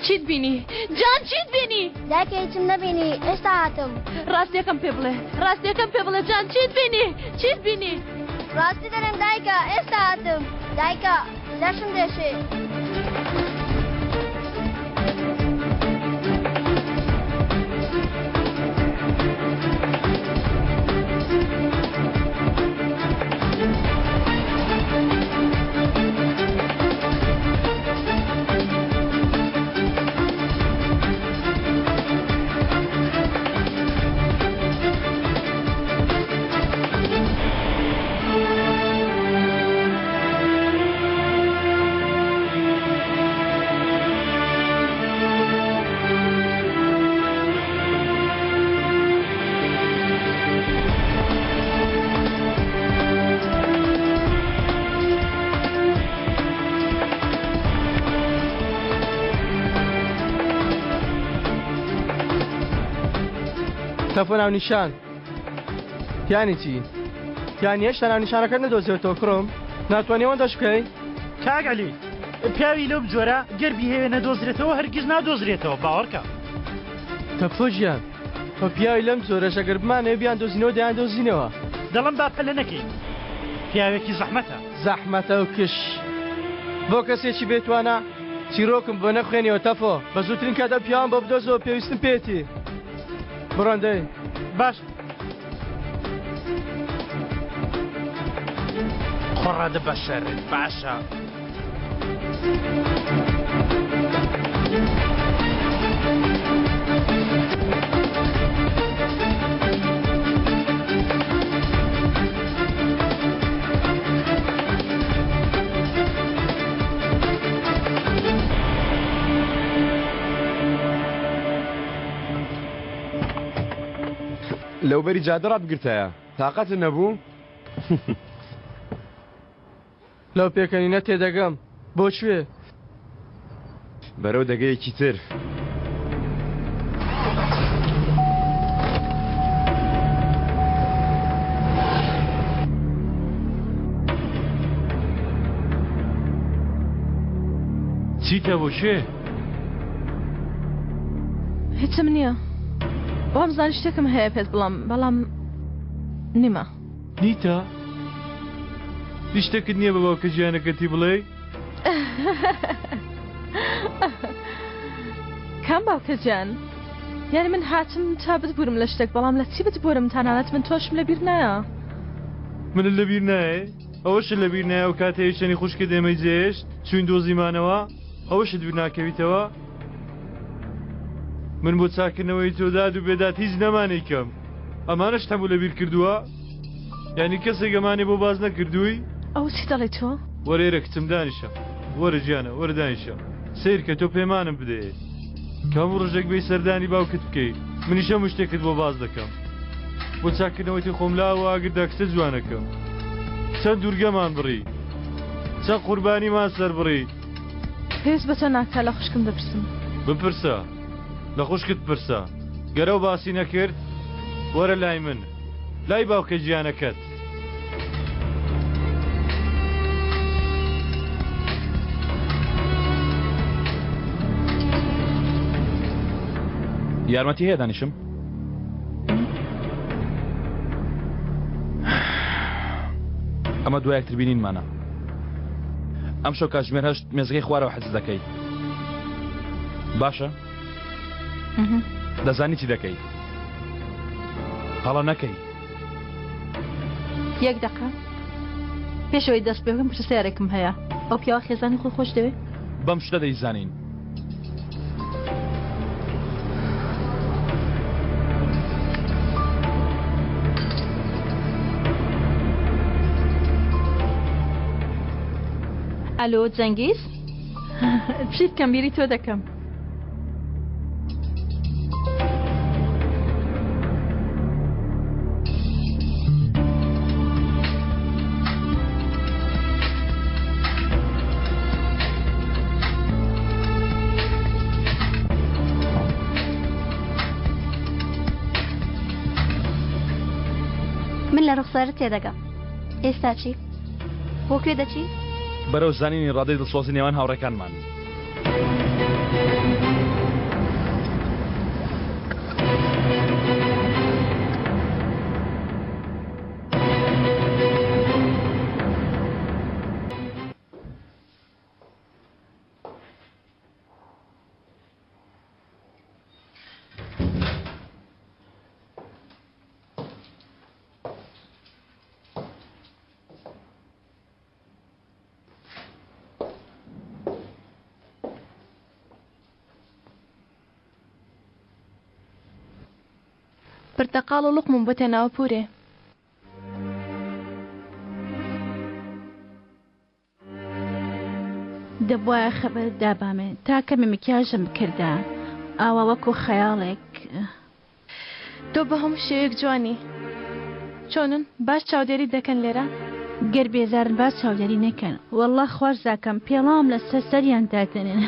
چیت بینی جان چیت بینی دایکە هیچم نەبینی ئێستا هاتم ڕاستیەکەم پێ بڵێ جان چیت بینی ڕاستی دەرێم دایکە ئێستا هاتم دایکە لەشم دێشێ تەفۆ ناونیشان یانی چی؟ یانی هێشتا ناونیشانەکەت نەدۆزیێتەوە کڕۆم ناتوانێ ئەوەندەش بکەی؟ کاگەلی پیاوی لەو جۆرە گەربی هەیە نەدۆزرێتەوە هەرگیز نادۆزرێتەوە باوەڕکە تەفۆ ژیان ئەو پیاوی لەم جۆرەش ئەگەر بمانێ بیان دۆزینەوە دەیان دۆزینەوە دەڵم باپەلە نەکەین پیاوێکی زەحمەتە زەحمەتە و کش بۆ کەسێکی بێتوانە چیرۆکم بۆ نەخوێنیەوە تەفۆ بە زووترین کاتە پیاوان بۆ بدۆزەوە پێویستم پێێتی بڕۆندەی باش خۆڕادە بەشەرت باشە لەوبەری جادە ڕابگرتەیە تااقەت نەبوو لەو پێکەنینە تێدەگەم بۆ کوێ بەرەو دەگەیەکی تر چیتە بۆ شێ؟ هیچم نییە بۆم زانی شتێکم هەیە پێت بەڵام نیمە نیتە؟ شتێکت نییە بە باوکە ژیانەکەتی بڵێ؟ کام باوکە گیان یعنی من هاتم تا بتبورم لە شتێک بەڵام لە چی بتبورم تەنانەت من تۆشم لەبیر نایە منت لەبیر نایە؟ ئەوەشت لەبیر نایە و کاتەیە شەنی خوشکە دێمەی جێشت چوین دۆزیمانەوە ئەوەشت بیر ناکەویتەوە؟ من بۆ چاکردنەوەی تۆ داد و بێدات هیچ نەمانەی کەم ئەمانەش هەموو لەبیر کردووە؟ یعنی کەسێک ئەمانێ بۆ باز نەکردووی؟ ئەو چی دەڵێ تۆ؟ وەرێرە کچم دانیشە وەرە گیانە وەرە دانیشە سیر کە تۆ پەیمانم بدەیت کەم ڕۆژێک بێی سەردانی باوکت بکەیت منیشە مشتێکت بۆ باز دەکەم بۆ چاکردنەوەی تۆ خۆملاوە ئاگردا کچە جوانەکەم چەند دوورگەمان بڕی چەند قوربانیمان سەر بڕی پێویست بە تۆ ناکا لە خوشکم دەپرسم بپرسە لە خوشکت پرسە گەرە و باسی نەکرد وەرە لای من لای باوکە گیانەکەت یارمەتی هەیە دانیشم ئەمە دوایەکتر بینینمانە ئەم شەو کاتژمێر 8 مێزگەی خوارەوە حەز دەکەی باشە دەزانی چی دەکەی هەڵە نەکەی یەک دەقە پێشەوەی دەست پێ بکەم پرسیارێکم هەیە ئەو پیاوە خێزانی خۆی خۆش دەوێت بەم شتە دەیزانین ئەلۆ جەنگیز چیت کەم بیری تۆ دەکەم من لە ڕوخسارت تێدەگەم ئێستا چی؟ بۆ کوێ دەچی؟ بەرەو زانینی ڕادەی دڵسۆزی نێوان هاوڕێکانمان پرتەقاڵ و لوقمم بۆتە ناوە پورێ. دەبواە خەبەرت دابامێ تا کەمێ مکیاژم کردە ئاوا وەکو خەیاڵێک. تۆ بە هەموو شێوەیەک جوانی. چۆنن باش چاودێری دەکەن لێرە؟ گەر بێزارن باس چاودێری نەکەن. وەڵڵا خوارد زاکەم پێڵام لە سەریان دادنێن.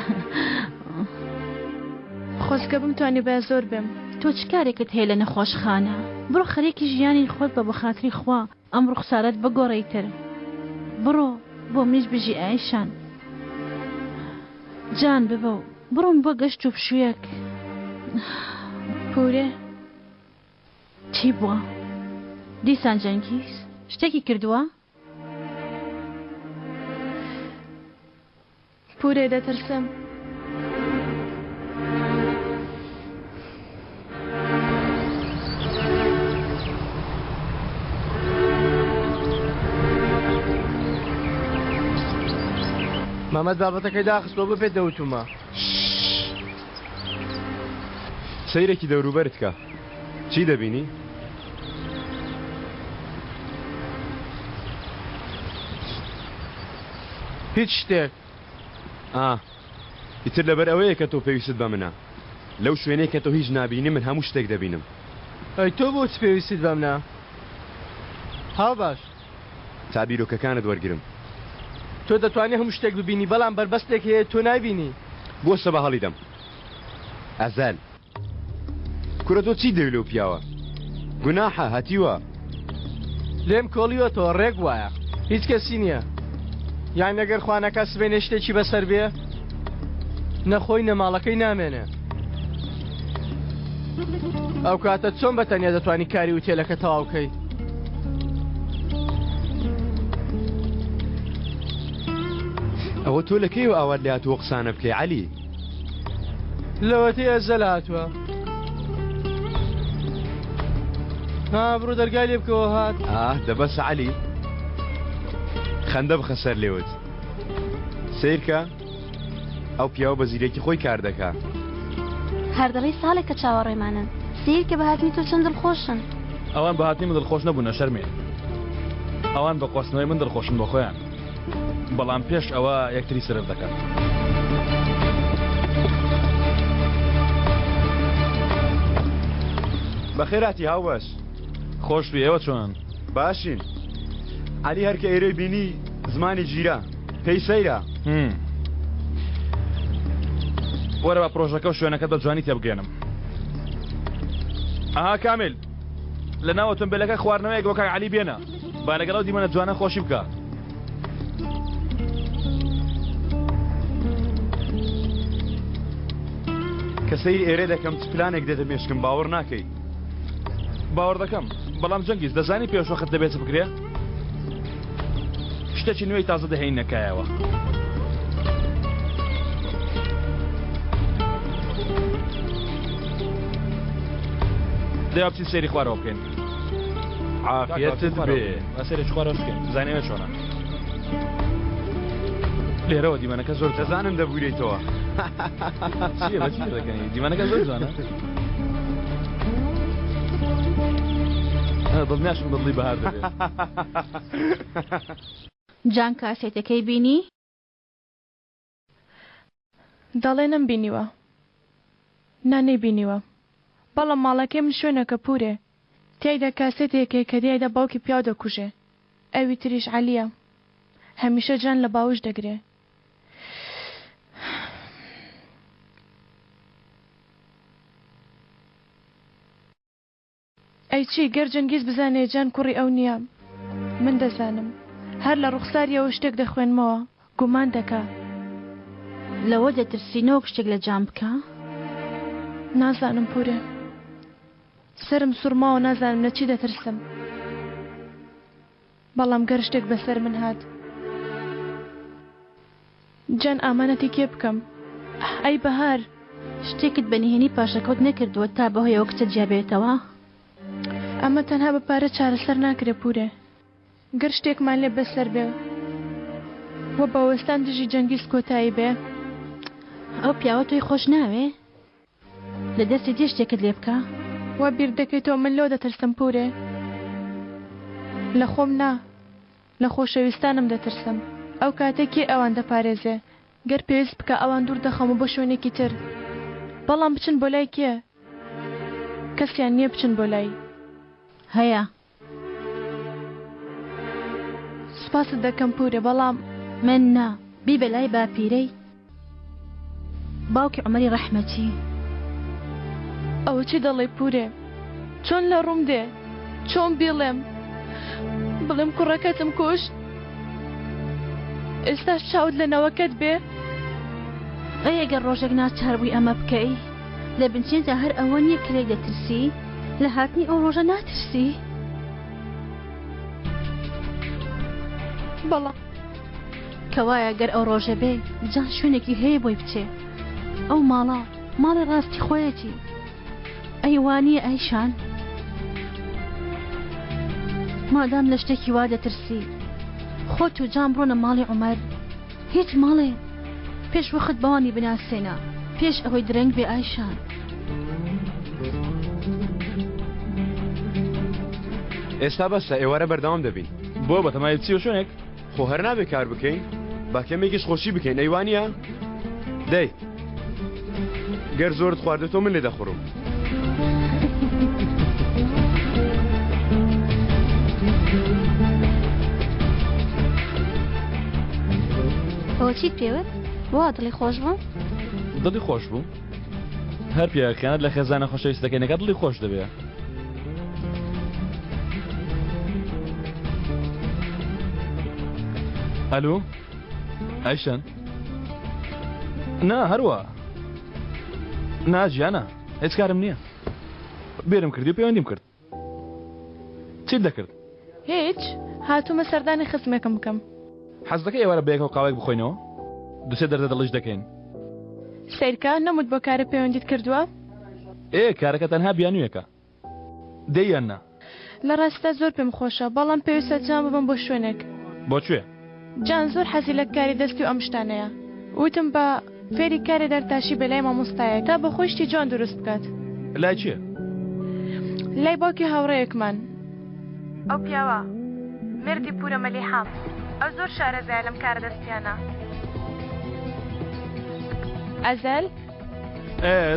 خۆزگە بمتوانی بە زۆر بم. تۆ چ کارێکت هەیە لە نەخۆشخانە؟ بڕۆ خەریکی ژیانی خۆت بە بەخاتری خوا ئەم ڕوخسارەت بگۆڕیتر. بڕۆ بۆ منیش بژی ئایشان. جان ببە و بڕۆم بۆ گەشت و پشوویەک. پورێ چی بووە؟ دیسان جەنگیز شتێکی کردووە؟ پورێ دەترسم. مامەد بابەتەکەی داخستەوە بۆ پێت دەوتومە. سەیرێکی دەوروبەرت کە چی دەبینی؟ هیچ شتێک. ئیتر لەبەر ئەوەیە کە تۆ پێویست بە منە. لەو شوێنەیە کە تۆ هیچ نابینی من هەموو شتێک دەبینم. ئەی تۆ بۆ چ پێویستیت بە منە؟ هاو باش تا بیرۆکەکانت وەرگرم. تۆ دەتوانێت هەموو شتێک ببینی بەڵام بەربەستێک هەیە تۆ نایبینی. بۆ سەبە هەڵیدەم. ئەزەل کورە تۆ چی دەوی لەو پیاوە؟ گوناحە هەتیوە. لێم کۆڵیوەتەوە ڕێک وایە هیچ کەسی نییە. یان ئەگەر خوانەکە سبێنێ شتێکی بەسەر بێ نەخۆی نەماڵەکەی نامێنێ. ئەو کاتە چۆن بەتەنیا دەتوانی کاری وتێلەکە تەواوکەی؟ ئەوە تۆ لەکەیەوە ئاوات لە هاتووە قسانە بکەی عەلی؟ لەوەتی ئەزەل هاتووە. بڕۆ دەرگای لێ بکەوە هات. دەبەسە عەلی خەندە بخە سەر لێوت. سیرکە ئەو پیاوە بە زیرێکی خۆی کار دەکا. هەردەڵی ساڵێک کە چاوەڕێمانن سیر کە بەهاتنی تۆ چەند دڵخۆشن. ئەوان بەهاتنی من دڵخۆش نەبوونە شەرمێ. ئەوان بە خواستنەوەی من دڵخۆشن بۆ خۆیان. بەڵام پێش ئەوە یەکتری سرف دەکەن. بەخێراتی هاوبەش. خۆش بێ ئێوە چۆن؟ باشین. عەلی هەرکە ئێرەی بینی زمانی گیرە پێی سەیرە. وەرە بە پرۆژەکە و شوێنەکە بە جوانی تێبگەێنم. ئاها کامیل لە ناوە تۆمبیلەکە خواردنەوەیەک بۆ کاک عەلی بێنە با لەگەڵ دیمەنە جوانە خۆشی بکە. کە سەیر ئێرە دەکەم چ پلانێک دێتە مێشکم باوەڕ ناکەی. باوەڕ دەکەم بەڵام جەنگیز دەزانی پێشوەخت دەبێت بکرێ؟ شتێکی نوێی تازە دەهێن نەکایەوە. دەیە بچین سەیری خوارەوە بکەین. عافیەتت بێ. با سەیرێکی خوارەوە بکەین زانیوە چۆنە. لێرەوە دیمەنەکە زۆر دەزانم دەبوورێتەوە. چییە بەچی دەکەنی؟ دیمەنەکە زۆر جوانە. دڵنیاشم دڵی بەهار دەبێت. جان کاسێتەکەی بینی؟ دەڵێ نەمبینیوە. نانەیبینیوە. بەڵام ماڵەکەی من شوێنەکە پورێ. تیایدا کاسێتێکێک کە دیایدا باوکی پیاو دەکوژێ. ئەوی تریش عەلیە. هەمیشە جان لە باوش دەگرێ. ئەی چی گەر جەنگیز بزانێ جان کوڕی ئەو نییە. من دەزانم. هەر لە ڕوخساریەوە شتێک دەخوێنمەوە گومان دەکا. لەوە دەترسینەوە شتێک لە جام بکە؟ نازانم پورێ، سرم سوورماوە، نازانم لە چی دەترسم. بەڵام گەر شتێک بەسەر من هات جان ئامانەتی کێ بکەم؟ ئەی بەهار، شتێکت بەنهێنی پاشەکەوت نەکردووە تا بەهۆیەوە کچە جیابێتەوە؟ ئەمە تەنها بە پارە چارەسەر ناکرێ پورێ. گەر شتێکمان لێ بەسەر بێ وە بەوەستان دژی جەنگیز کۆتایی بێ، ئەو پیاوە تۆی خۆش ناوێ؟ لە دەستی دێ شتێکت لێ بکە؟ وا بیر دەکەیتەوە من لەو دەترسم پورێ. لە خۆم نا، لە خۆشەویستانم دەترسم. ئەو کاتێکی ئەوان دەپارێزێ، گەر پێویست بکە ئەوان دوور دەخەمە بۆ شوێنێکی تر. بەڵام بچن بۆ لای کێ؟ کەسیان نییە بچن بۆ لای. هەیە. سوپاست دەکەم پورێ، بەڵام من نا. بی بەلای باپیرەی باوکی عومەری ڕەحمەتی. ئەوە چی دەڵێ پورێ؟ چۆن لە ڕووم دێ؟ چۆن بیڵێم؟ بڵێم کوڕەکەتم کوشت؟ ئێستاش چاوت لە نەوەکەت بێ؟ ئەگەر ڕۆژێک ناچار بووی ئەمە بکەی، لە بنچێندا هەر ئەوە نییە کلێک دەترسی، لە هاتنی ئەو ڕۆژە ناترسی؟ بەڵام کەوایە گەر ئەو ڕۆژە بێ جان شوێنێکی هەیە بۆی بچێ. ئەو ماڵە ماڵی ڕاستی خۆیەتی. ئەیوانیە ئایشان، مادام لە شتێکی وا دەترسی، خۆت و جان بڕۆنە ماڵی عومەر. هیچ ماڵێ پێش وەخت بەوانی بناسێنە، پێش ئەوەی درەنگ بێ ئایشان. ئێستا بەسە ئێوارە بەردەوام دەبین. بۆ بەتەمای چی و شوێنێک؟ خۆ هەر نابێ کار بکەین، با کەمێکیش خۆشی بکەین. ئەیوانە؟ دەی گەر زۆرت خواردێتەوە من لێ دەخۆڕم. ئەوە چیت پێوت؟ وا دڵی خۆش بوو؟ دڵی خۆش بوو؟ هەر پیاکەیانت لە خێزانە خۆشەویستەکەینەکە دڵی خۆش دەبێ. ئەلو؟ ئایشان؟ نا هەروە ناجیانە، هیچ کارم نییە. بێرم کردی و پەیوەندیم کرد. چیت دەکرد؟ هیچ، هاتوومە سەردانی خزمێکم بکەم. حەز دەکەی ئێوارە بەیەکەوە قاوەیەک بخۆینەوە؟ دوسێ دەردە دڵش دەکەین. سیرکە نەموت بۆ کارە پەیوەندیت کردووە؟ کارەکە تەنها بیانوویەکە. دەیان نا. لە ڕاستە زۆر پێم خۆشە، بەڵام پێویستە جان ببم بۆ شوێنێک. بۆکوێ؟ جان زۆر حەزی لە کاری دەستی و ئەم شتانەیە. وتم بە فێری کاری دەرتاشی بەلای مامۆستایە تا بە خۆشتی جوان دروست بکات. لای چییە؟ لای باوکی هاوڕێیەکمان. ئەو پیاوە مردی پورە مەلیحام، ئەو زۆر شارەزایە لەم کارە دەستیانە. ئەزەل؟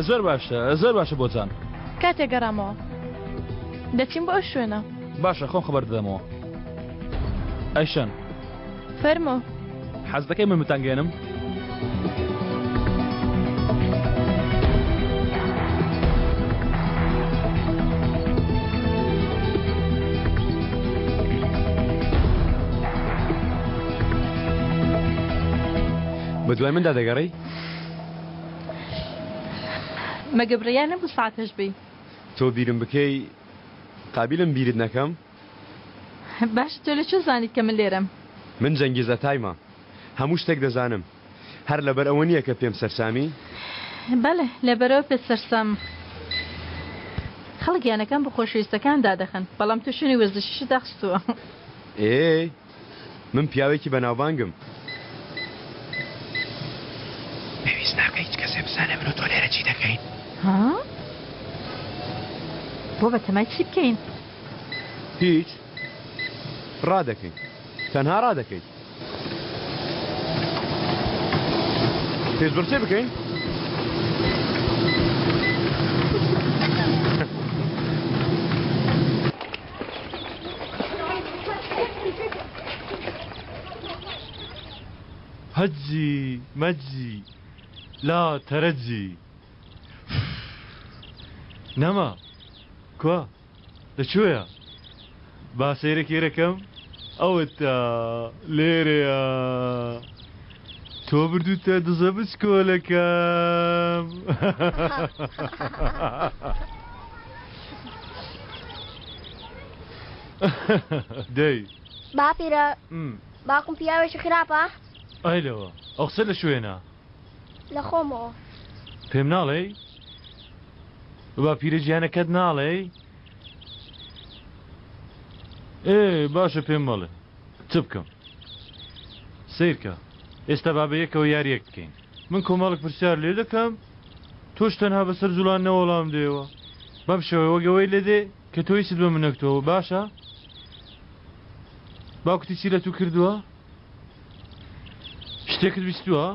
زۆر باشە، زۆر باشە بۆ جان. کاتێک گەڕامەوە دەچین بۆ ئەو شوێنە. باشە، خۆم خەبەر دەدەمەوە. ئایشان فەرمۆ. حەز دەکەی من بتانگێنم؟ بە دوای مندا دەگەڕی؟ مەگە بڕیار نەبوو ساعتەش بی؟ تۆ بیرم بکەی قابلم بیرت نەکەم؟ باش تۆ لە چۆ زانیت کە من لێرەم؟ من جەنگیزە تایمە، هەموو شتێک دەزانم. هەر لەبەر ئەوە نییە کە پێم سەرسامی؟ بەڵێ لەبەرەوە پێ سەرسام. خەڵک یانەکان بە خۆشەویستەکان دادەخەن، بەڵام تو شوێنی وەرزشیش داخستووە. من پیاوێکی بەناوبانگم. پێویست ناکە هیچ کەسێ بزانێ من و تۆ لێرە چی دەکەین. ها؟ بۆ بەتەمای چی بکەین؟ هیچ، ڕادەکەین، تەنها ڕادەکەین. پێش بڕچێ بکەین؟ هجي مجي لا ترجي نما كوا لشوية باسيرك يركم او تا ليريا تۆ بردوتە دزە بچکۆلەکەم دەی باپیرە باوکم پیاوێکی خراپە ئایلەوە ئەو قسە لە شوێنە لە خۆمەوە پێم ناڵێ با پیرە گیانەکەت ناڵێ باشە پێم مەڵێ چ بکەم سیرکە ئێستا با بەیەکەوە یاریەک بکەین من کۆمەڵک پرسیار لێ دەکەم تۆش تەنها بەسەر جوڵان نەوەڵام دێوە بەم شێوەیە وەگەوەی لێ دێ کە تۆی سید بە منەکتەوە باشە باوکتی چی لە تو کردووە شتێکت بیستووە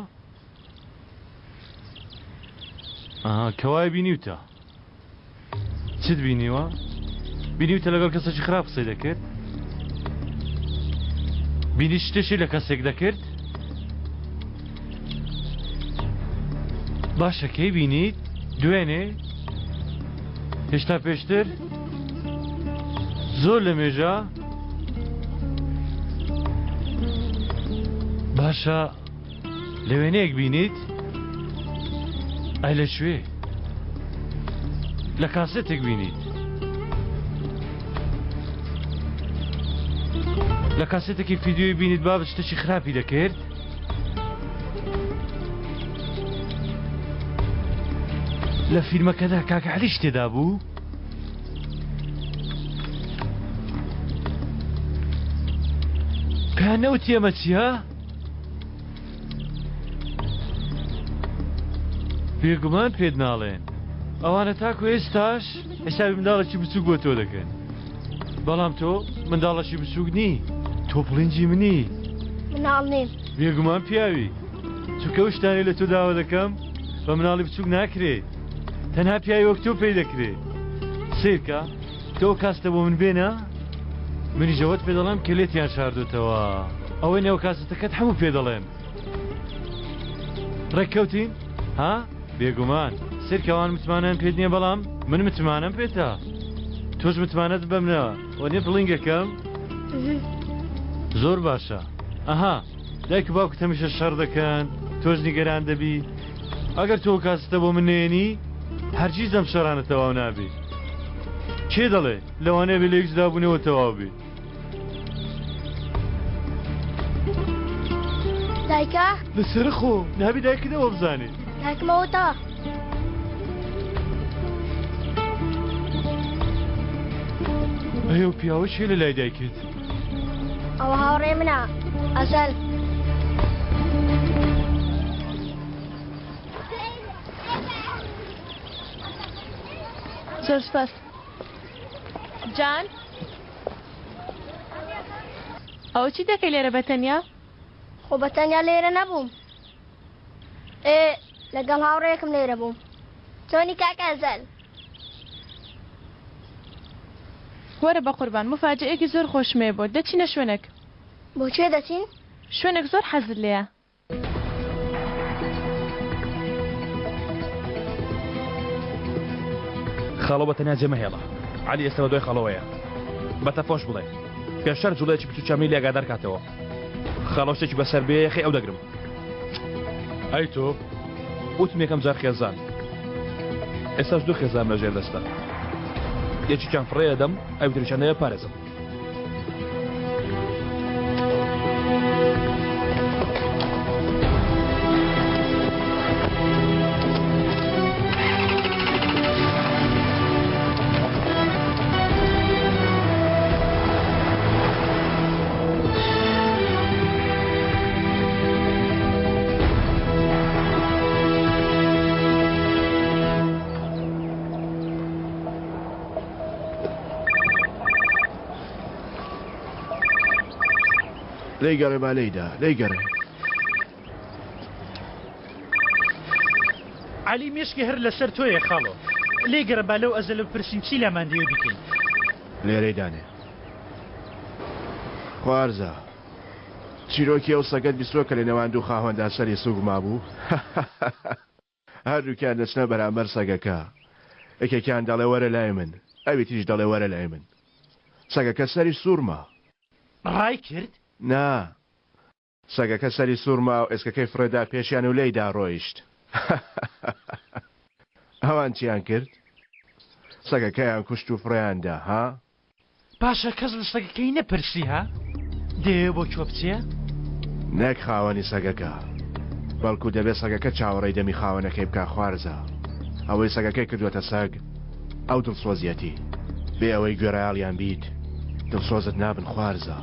کەوای بینیوتە چت بینیوە بینیوتە لەگەڵ کەسێکی خراپ قسەی دەکرد بینی شتێکی لە کەسێک دەکرد باشە کەی بینیت دوێنێ هێشتا پێشتر زۆر لە مێژە باشە لەوێنەیەک بینیت ئای لە شوێ لە کاسێتێک بینیت لە کاسێتێکی ڤیدیۆی بینیت بابەت شتێکی خراپی دەکرد لە فیلمەکەدا کاکە عەلیش تێدا بوو پێیان نەوتی ئەمە چییە بێگومان پێت ناڵێن ئەوانە تاکو ئێستاش حسابی منداڵێکی بچووک بۆ تۆ دەکەن بەڵام تۆ منداڵەشی بچووک نی تۆ پڵنجی منی مناڵ نیم بێگومان پیاوی چونکە ئەو شتانەی لە تۆ داوا دەکەم بە مناڵی بچووک ناکرێت تەنها پیاوی وەک تۆ پێی دەکرێت سیرکە تۆ کاستە بۆ من بێنە منی ژەوت پێ دەڵێم کە لێتیان شاردوتەوە ئەوەی نێو کاستەکەت هەموو پێ دەڵێم ڕێککەوتین ها بێگومان سیرکەوان متمانیان پێت نییە بەڵام من متمانم پێتە تۆش متمانەت بە منەوە وەنێ بڵینگەکەم زۆر باشە ئەها دایک و باوکت هەمیشە شەڕ دەکەن تۆش نیگەران دەبی ئەگەر تۆ کاستە بۆ من نێنی هەرگیز ئەم شەڕانە تەواو نابێ کێ دەڵێ لەوانەیە بێ لە یەکجدا بوونەوە تەواو بێ دایکە لەسەر خۆ نابی دایکتەوە بزانێ دایکمەوەتە ئەو پیاوە چێ لە لای دایکت ئەوە هاوڕێ منە ئەزەل زۆر سپاس جان ئەو چی دەکەی لێرە بەتەنیا خۆ بەتەنیا لێرە نەبووم لەگەڵ هاوڕێیەکم لێرە بووم تۆنی کاکە ئەزەل وەرە بە قوربان مفاجئەیەکی زۆر خۆشمێ بۆ دەچینە شوێنێک بۆکوێ دەچین شوێنێک زۆر حەزت لێیە خاڵۆ بە تەنیا جێمە هێڵە عەلی ئێستا بە دوای خاڵەوەیە بەتە فۆش بڵێ پێشتر جوڵەیەکی بچوو چامی لێ ئاگادار کاتەوە خاڵۆ شتێکی بەسەر بێ خێ ئەو دەگرم ئەی تۆ وتم یەکەم جار خێزان ئێستاش دوو خێزان لەژێر دەستە یەکێکیان فڕێ دەم ئەو تریشانەیە پارێزم لەیگەڕێ با لەیدا لەیگەڕێ علی مشکی هەر لەسەر تۆیە خاڵۆ لێگەڕە با لەو ئەزە لە پرسین چی لامان دەوێ بکەین لێرەی دانێ خوارزە چیرۆکی ئەو سەگەت بیستوە کە لە نێوان دوو خاوەندا سەری سووگ مابوو هەردووکیان دەچنە بەرامبەر سەگەکە یەکێکیان دەڵێ وەرە لای من ئەوی تیش دەڵێ وەرە لای من سەگەکە سەری سوورمە ڕای کرد نا سەگەکە سەری سوورما و ئێسکەکەی فرێدا پێشیان و لێیدا ڕۆیشت. ئەوان چیان کرد؟ سەگەکەیان کوشت و فڕیاندا ها؟ پاشە کەس لە سەگەکەی نەپرسی ها؟ دەیە بۆ کوێ بچێ؟ نەک خاوەنی سەگەکە بەڵکو دەبێت سەگەکە چاوەڕێی دەمی خاوەنەکەی بکە خوارزە ئەوەی سەگەکەی کردوێتە سەگ ئەو دڵسۆزیەتی بێ ئەوەی گوێڕایاڵیان بیت دڵسۆزت نابن خوارزە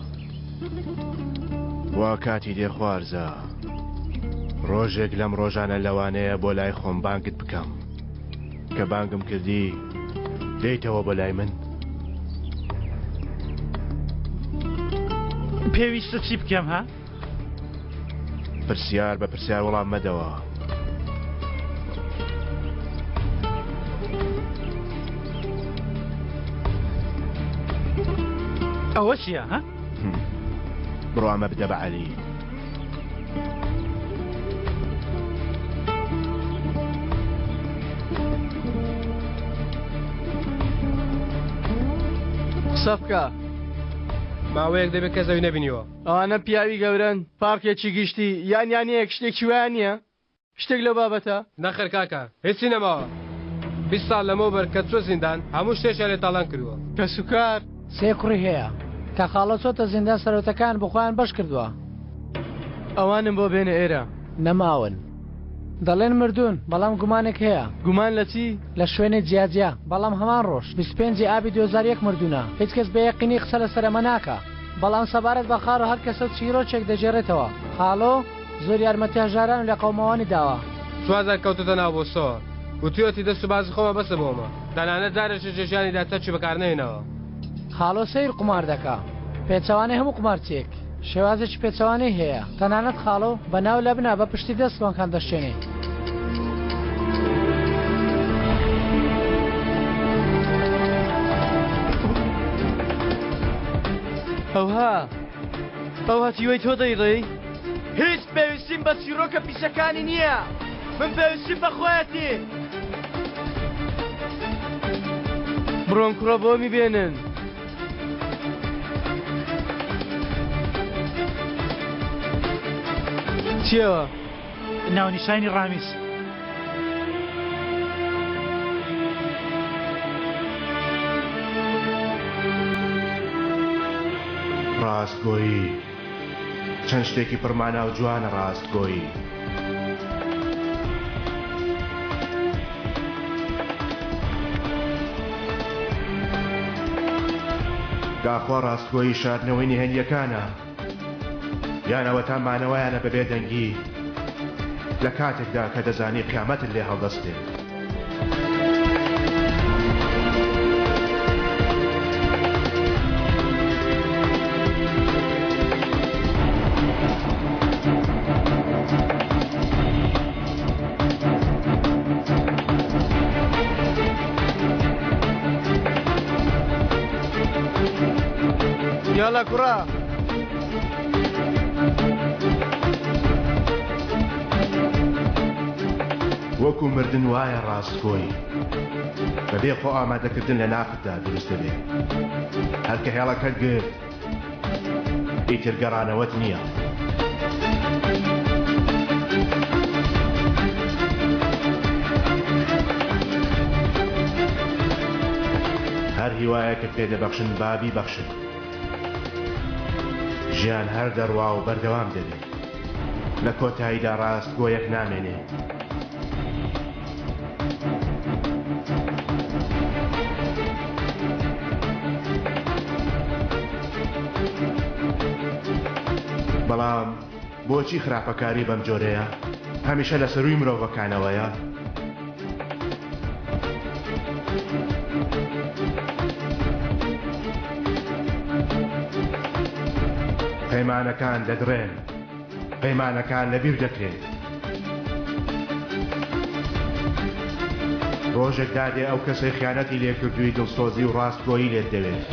وا کاتی دێ خوارزە ڕۆژێک لەم ڕۆژانە لەوانەیە بۆ لای خۆم بانگت بکەم کە بانگم کردی دێیتەوە بە لای من پێویستە چی بکەم ها؟ پرسیار بە پرسیار وەڵام مەدەوە ئەوە چییە ها؟ بڕۆ ئەمە بدە بە عەلی قسە بکە ماوەیەک دەبێت کە زەوی نەبینیوە ئەوانە پیاوی گەورن پارکێکی گشتی یانیانەیەک شتێکی وایە نییە شتێک لەو بابەتە نەخێر کاکە هیچی نەماوە 20 ساڵ لەمەوبەر کە چۆ زیندان هەموو شتێکیان لێ تاڵان کردووە کە سوکار سێ کوڕی هەیە کە خاڵە چۆتە زیندان سەرۆتەکان بخۆیان بەش کردووە ئەوانم بۆ بێنە ئێرە نەماون دەڵێن مردوون بەڵام گومانێک هەیە گومان لە چی؟ لە شوێنێ جیاجیا بەڵام هەمان ڕۆژ 25 ئابی 2001 مردوونە هیچ کەس بە یەقینی قسە لە سەرەمە ناکە بەڵام سەبارەت بە خاڕ و هەر کەسە و چیرۆچێک دەژێڕێتەوە خاڵۆ زۆر یارمەتی هەژاران لە قەومەوانی داوە سوازە کەوتتە ناو بۆ سۆ وتیۆتی دەست و بازی خۆمە بەسە بۆمە تەنانەت جارێک جێژیانی داتەچی بەکارنێنەوە خاڵۆ سەیر قمار دەکا پێچەوانەی هەموو قمارچێک شێوازێکی پێچەوانەی هەیە تەنانەت خاڵۆ بە ناو لە بنا بە پشتی دەست بۆنکان دەشتێنێ ئەو هەتیوەی تۆ دەیڕێ هیچ پێویستیم بە چیرۆکە پیسەکانی نییە من پێویستیم بە خۆیەتی بڕۆن کوڕە بۆ میبێنن چیەوە؟ ناونیشانی ڕامیز ڕاستگۆیی چەند شتێکی پڕمانە و جوانە ڕاستگۆیی داخوا ڕاستگۆیی شاردنەوەی نهێنیەکانە یانەوە تا مانەوەیانە بەبێ دەنگی لە کاتێکدا کە دەزانی قیامەتت لێ هەڵدەستێت یاڵە کوڕە وەکو مردن وایە ڕاستگۆیی بەبێ خۆ ئامادەکردن لە نافتدا دروست دەبێت هەرکە هێڵەکەت گرت ئیتر گەڕانەوەت نییە هەر هیوایەکە پێدەبەخشن بابی بەخشن ژیان هەر دەڕوا و بەردەوام دەبێت لە کۆتاییدا ڕاستگۆیەک نامێنێت بەڵام بۆچی خراپەکاری بەم جۆرەیە هەمیشە لە سەرووی مرۆڤەکانەوەیە پەیمانەکان دەدرێن پەیمانەکان لەبیر دەکرێت ڕۆژێک دادێ ئەو کەسەی خیانەتی لێکردووی دڵسۆزی و ڕاستگۆیی لێت دەوێت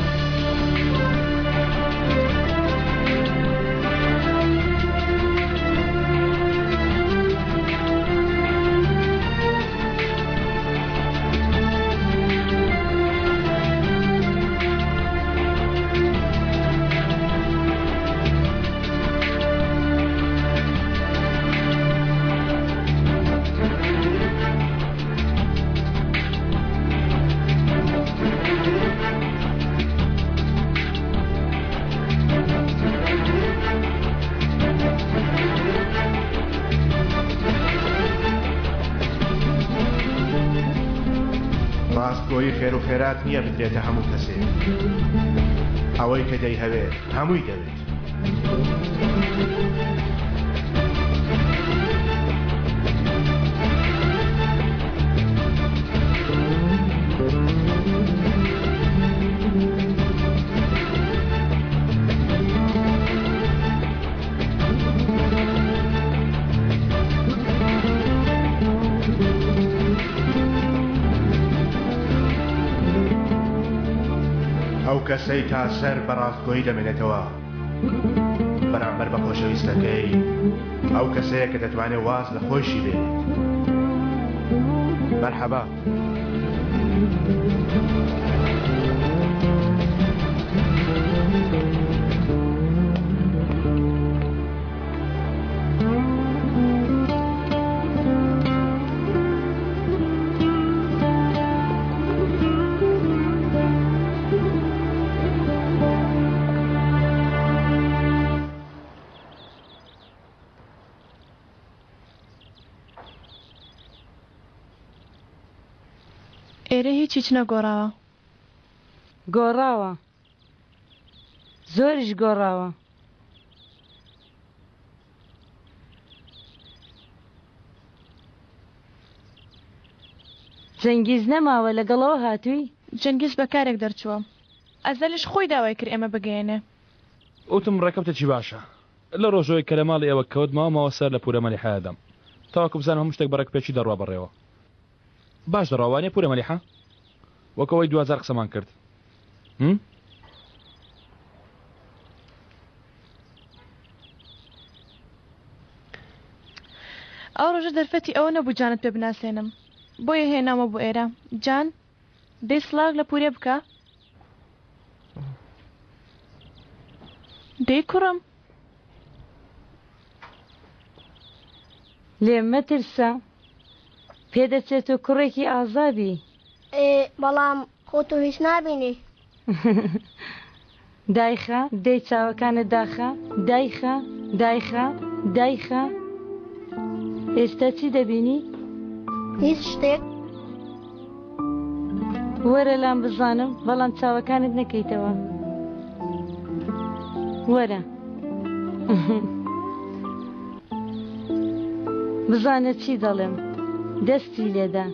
ڕاستگۆیی خێر و خێرات نییە بدرێتە هەموو کەسێک ئەوەی کە دەیهەوێت هەمووی دەوێت ئەو کەسەی تا سەر بەڕاستگۆیی دەمێنێتەوە بەرامبەر بە خۆشەویستەکەی ئەو کەسەیە کە دەتوانێت واز لە خۆشی بێت مەرحەبا ئێرە هیچیچ نەگۆڕاوە گۆڕاوە زۆریش گۆڕاوە جەنگیز نەماوە لەگەڵەوە هاتووی جەنگیز بەکارێک دەرچووە ئەزەلیش خۆی داوای کرد ئێمە بگەێنێ وتم ڕێکەوتێکی باشە لە ڕۆژەوەی کە لە ماڵی ئێوە کەوت ماوە سەر لە پورە مەلیحەیەدەم تاواکو بزانم هەموو شتێک بەڕێکپێکی دەڕوا بەڕێوە باش دەڕاوانێ پورە مەلیحە وەکەوەی 2000 قسەمان کرد ئەو ڕۆژە دەرفەتی ئەوە نەبوو جانت پێ بناسێنم بۆیە هێنامە بۆ ئێرە جان دەی سڵاگ لە پورێ بکە دەی کوڕم لێم مەترسە پێدەچێت و کوڕێکی ئازادی بەڵام خۆتۆ هیچ نابینی دایخە دەی چاوەکانت داخە دایخە دایخە دایخە ئێستا چی دەبینی؟ هیچ شتێک وەرە لام بزانم بەڵام چاوەکانت نەکەیتەوە وەرە بزانە چی دەڵێم دەستی لێدا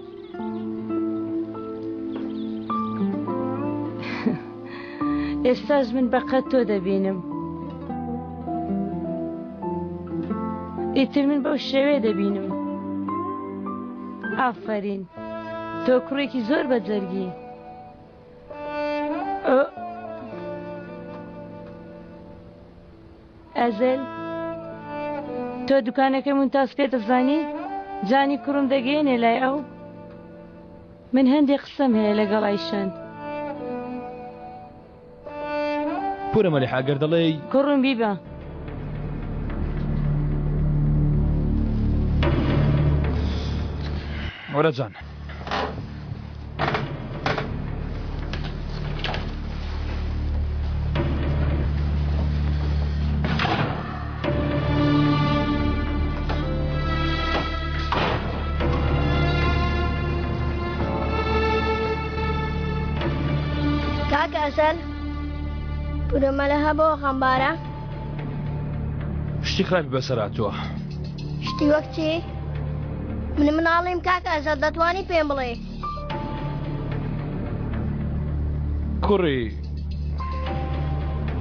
ئێستاش من بەقەت تۆ دەبینم ئیتر من بەو شێوێ دەبینم ئافرین تۆ کوڕێکی زۆر بەجەرگی ئەزەل تۆ دوکانەکەی مونتاز پێ دەزانی جانی کوڕم دەگەێنێ لای ئەو من هەندێک قسەم هەیە لەگەڵ ئایشان پورە مەلیحە گەر دەڵێ کوڕم بیبە وەرە جان کاکە ئەسەل پورەمەلەها بۆ خەمبارە شتی خراپی بەسەر هاتووە شتی وەک چی؟ من مناڵیم کاکە ئەسەل دەتوانی پێم بڵێ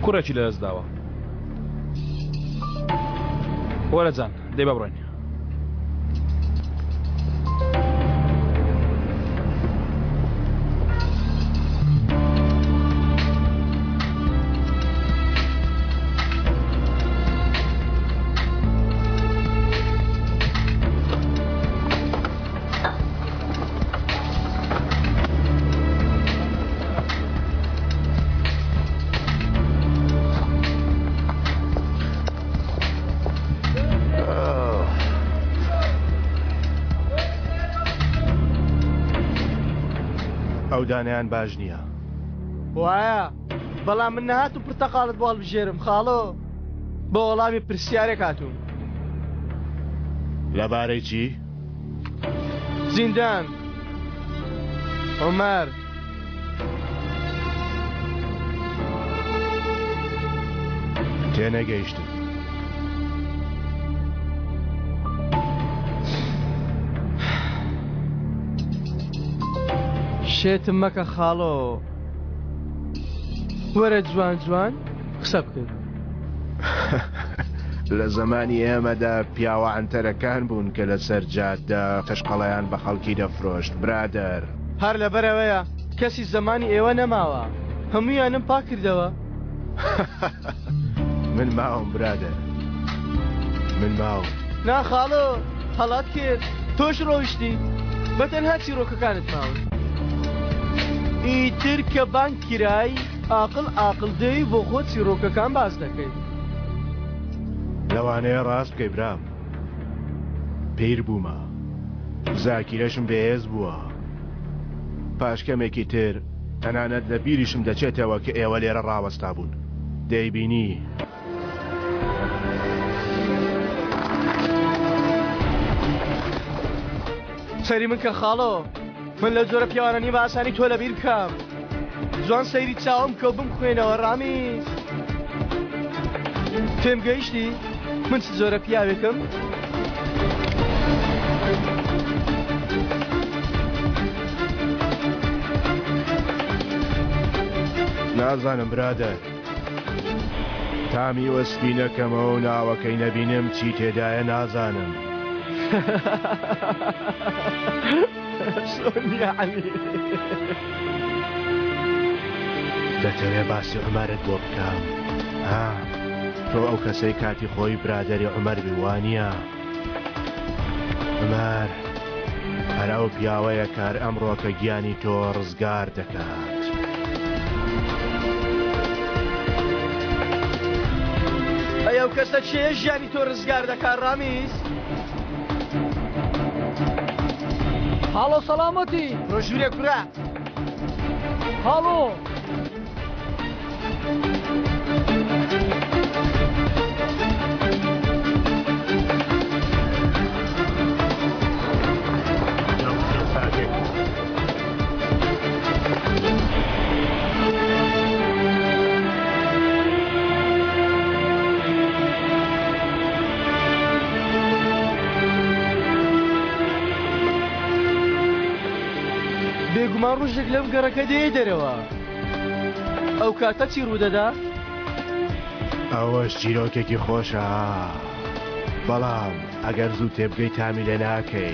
کوڕێکی لە دەست داوە وەرە جان دەی بە بڕۆین ئەو دانیان باش نییە وایە بەڵام من نەهات و پرتەقاڵت بۆ هەڵبژێرم خاڵۆ بۆ وەڵامی پرسیارێک هاتووم لەبارەی چی؟ زیندان عومەر تێنەگەیشتم. شێتم مەکە خاڵۆ، وەرە جوان جوان قسە بکەین. لە زمانی ئێمەدا پیاوە ئەنتەرەکان بوون کە لەسەر جادە قەشقەڵەیان بە خەڵکی دەفرۆشت. برادەر هەر لەبەرەوەیە کەسی زمانی ئێوە نەماوە، هەموویانم پاک کردەوە. من ماوم برادەر، من ماوم. ناخاڵۆ هەڵات کرد، تۆش ڕۆیشتی بەتەنها چیرۆکەکانت ماون. ئیتر کە بانک کرای ئاقل دەی بۆ خۆت چیرۆکەکان باز دەکەیت. لەوانەیە ڕاست بکەی برام، پیر بوومە، زاکیرەشم بەهێز بووە. پاشکەمێکی تر تەنانەت لە بیریشم دەچێتەوە کە ئێوە لێرە ڕاوەستا بوون. دەیبینی سەری من کە خاڵۆ، من لە جۆرە پیاوانەنی بە ئاسانی تۆ لەبیر بکەم. جوان سەیری چاوم کە بم خوێنەوە ڕامیز. پێم گەیشتی من چ جۆرە پیاوێکم؟ نازانم برادەر، تامی وەسپی نەکەمەوە و ناوەکەی نەبینم چی تێدایە نازانم. دەتەوێ باسی عومەرت بۆ بکەم؟ تۆ ئەو کەسەی کاتی خۆی برادەری عومەر بیوانیە. عومەر هەراو پیاوەیە کار ئەمڕۆکە گیانی تۆ ڕزگار دەکات. ئەو کەسە چێ ژیانی تۆ ڕزگار دەکات ڕامیز؟ هاڵۆ سەلامەتی ڕۆژوورێ کورە. هاڵۆ بێگومان ڕۆژێک لەم گەڕەکە دێ دەرەوە. ئەو کاتە چی ڕوودەدا؟ ئەوەش چیرۆکێکی خۆشە، بەڵام ئەگەر زوو تێبگەی تامی لێ ناکەی.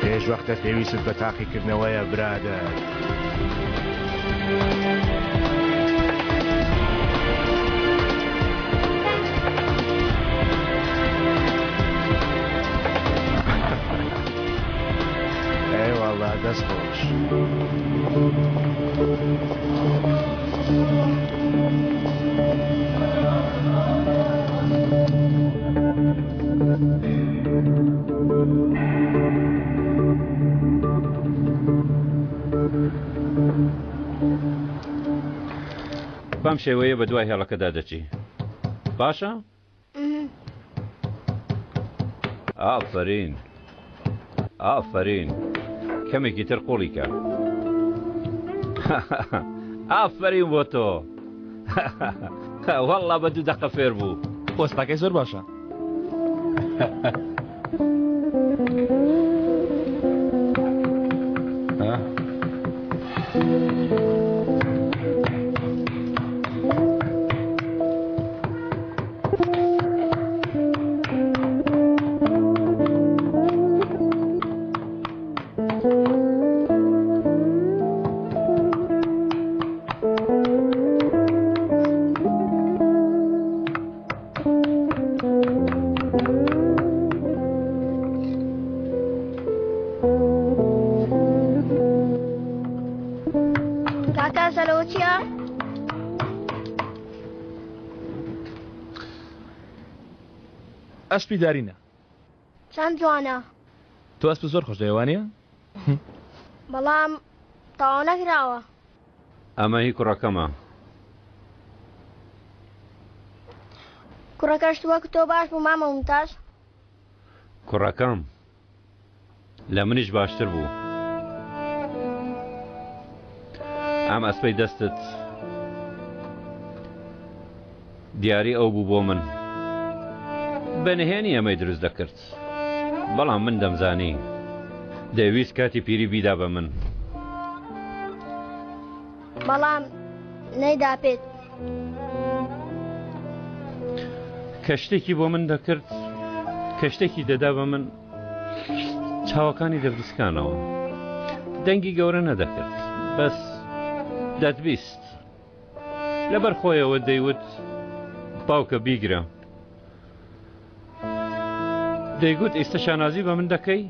پێش وەختە پێویست بە تاقیکردنەوەیە برادەر. ئێوەڵا دەست خۆش. بەم شێوەیە بە دوای هێڵەکەدا دەچی باشە؟ ئافرین ئافرین کەمێکی تر قوڵی کە ئافرین بۆ تۆ وەڵڵا بە 2 دەقە فێر بوو. پۆستەکەی زۆر باشە. ئەسپی دارینە. چەند جوانە. تۆ ئەسپ زۆر خۆش دەیوانە؟ بەڵام تاوا نەکراوە. ئەمە هی کوڕەکەمە. کوڕەکەش وەک تۆ باش بوو مامە ممتاز؟ کوڕەکەم لە منیش باشتر بوو. ئەم ئەسپەی دەستت دیاری ئەو بوو بۆ من بەنهێنی ئەمەی دروست دەکرد بەڵام من دەمزانی دەویست کاتی پیری بیدا بە من بەڵام نەیدا پێت کە شتێکی بۆ من دەکرد کە شتێکی دەدا بە من چاوەکانی دەبریسکانەوە دەنگی گەورە نەدەکرد بەس دەتبیست لەبەر خۆیەوە دەیوت باوکە بیگرە دەیگوت ئێستا شانازی بە من دەکەی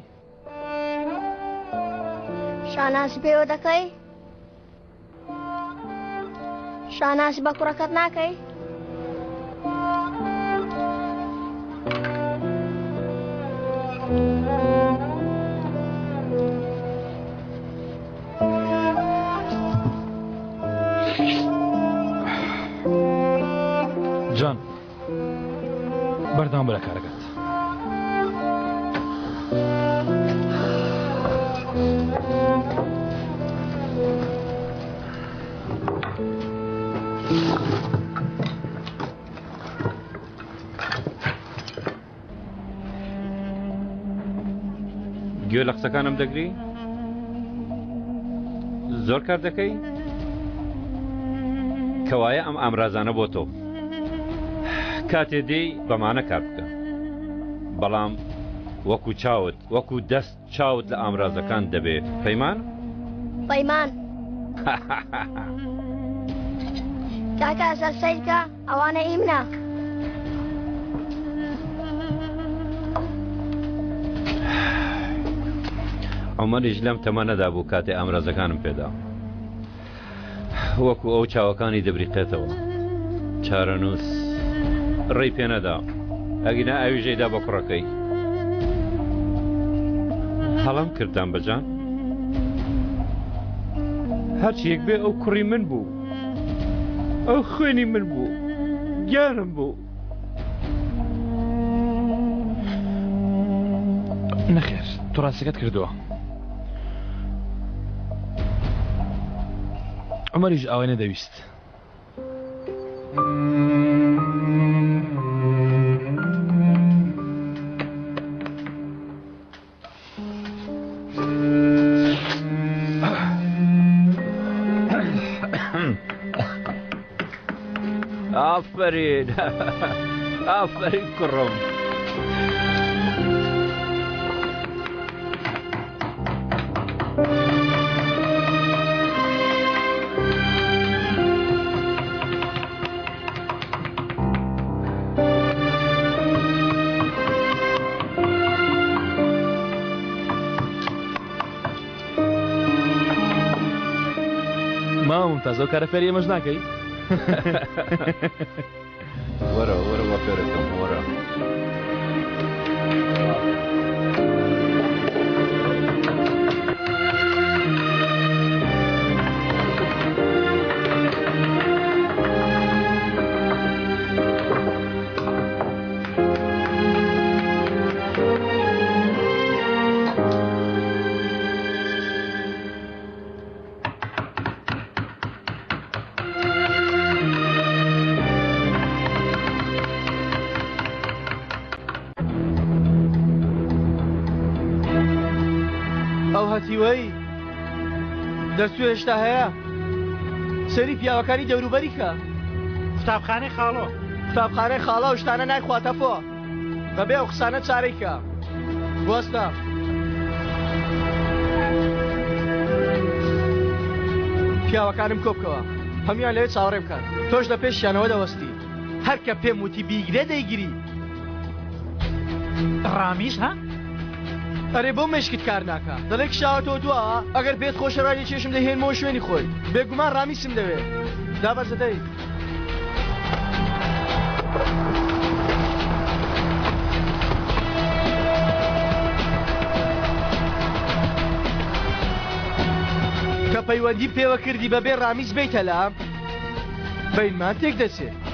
شاناسی پێوە دەکەی شاناسی بە کوڕەکەت ناکەی جان بەردەوام بەرە کارەکەت گوێ لە قسەکانم دەگری زۆر کار دەکەی کەوایە ئەم ئامرازانە بۆ تۆ کاتێ دێی بەمانە کار بکە بەڵام وەکو چاوت وەکو دەست چاوت لە ئامرازەکان دەبێت پەیمان پەیمان کاکە سەرسەیرکە ئەوانە ئیمنە عومەریش لەم تەمەنەدا بوو کاتێ ئامرازەکانم پێدا وەکو ئەو چاوەکانی دەبریقێتەوە چارەنووس ڕێی پێنەدا ئەگینا ئاویژەیدا بە کوڕەکەی هەڵام کردان بەجان هەرچی یەک بێ ئەو کوڕی من بوو ئەو خوێنی من بوو گیانم بوو نەخێر تۆ ڕاستیەکەت کردووە عومەریش ئەوەی نەدەویست ئافرین ئافرین کوڕم مامتاز ئەو کارە فێری ئێمەش ناکەی وەرە وەرە بە فێرەکەم وەرە هەتیوەی دەرچوو هێشتا هەیە سەری پیاوەکانی دەوروبەریکە قوتابخانەی خاڵۆ قوتابخانەی خاڵە و شتانە نایخواتەفۆ بەبێ ئەو قسانە چارەیکە بوەستە پیاوەکانم کۆبکەوە هەمیان لەوێ چاوەڕێ بکەن تۆش لە پێشیانەوە دەوەستی هەر کە پێم وتی بیگرێ دەیگیری ڕامیز ها؟ ئەرێ بۆ مشکت کار ناکە دەڵێک شاوەتەوە دووە ئەگەر پێت خۆشە ڕای چێشم دەهێنمەوە شوێنی خۆی بێگومان ڕامیسم دەوێت دابەزەدەی کە پەیوەندی پێوە کردی بەبێ ڕامیز بیتە لام بەینمان تێک دەچێت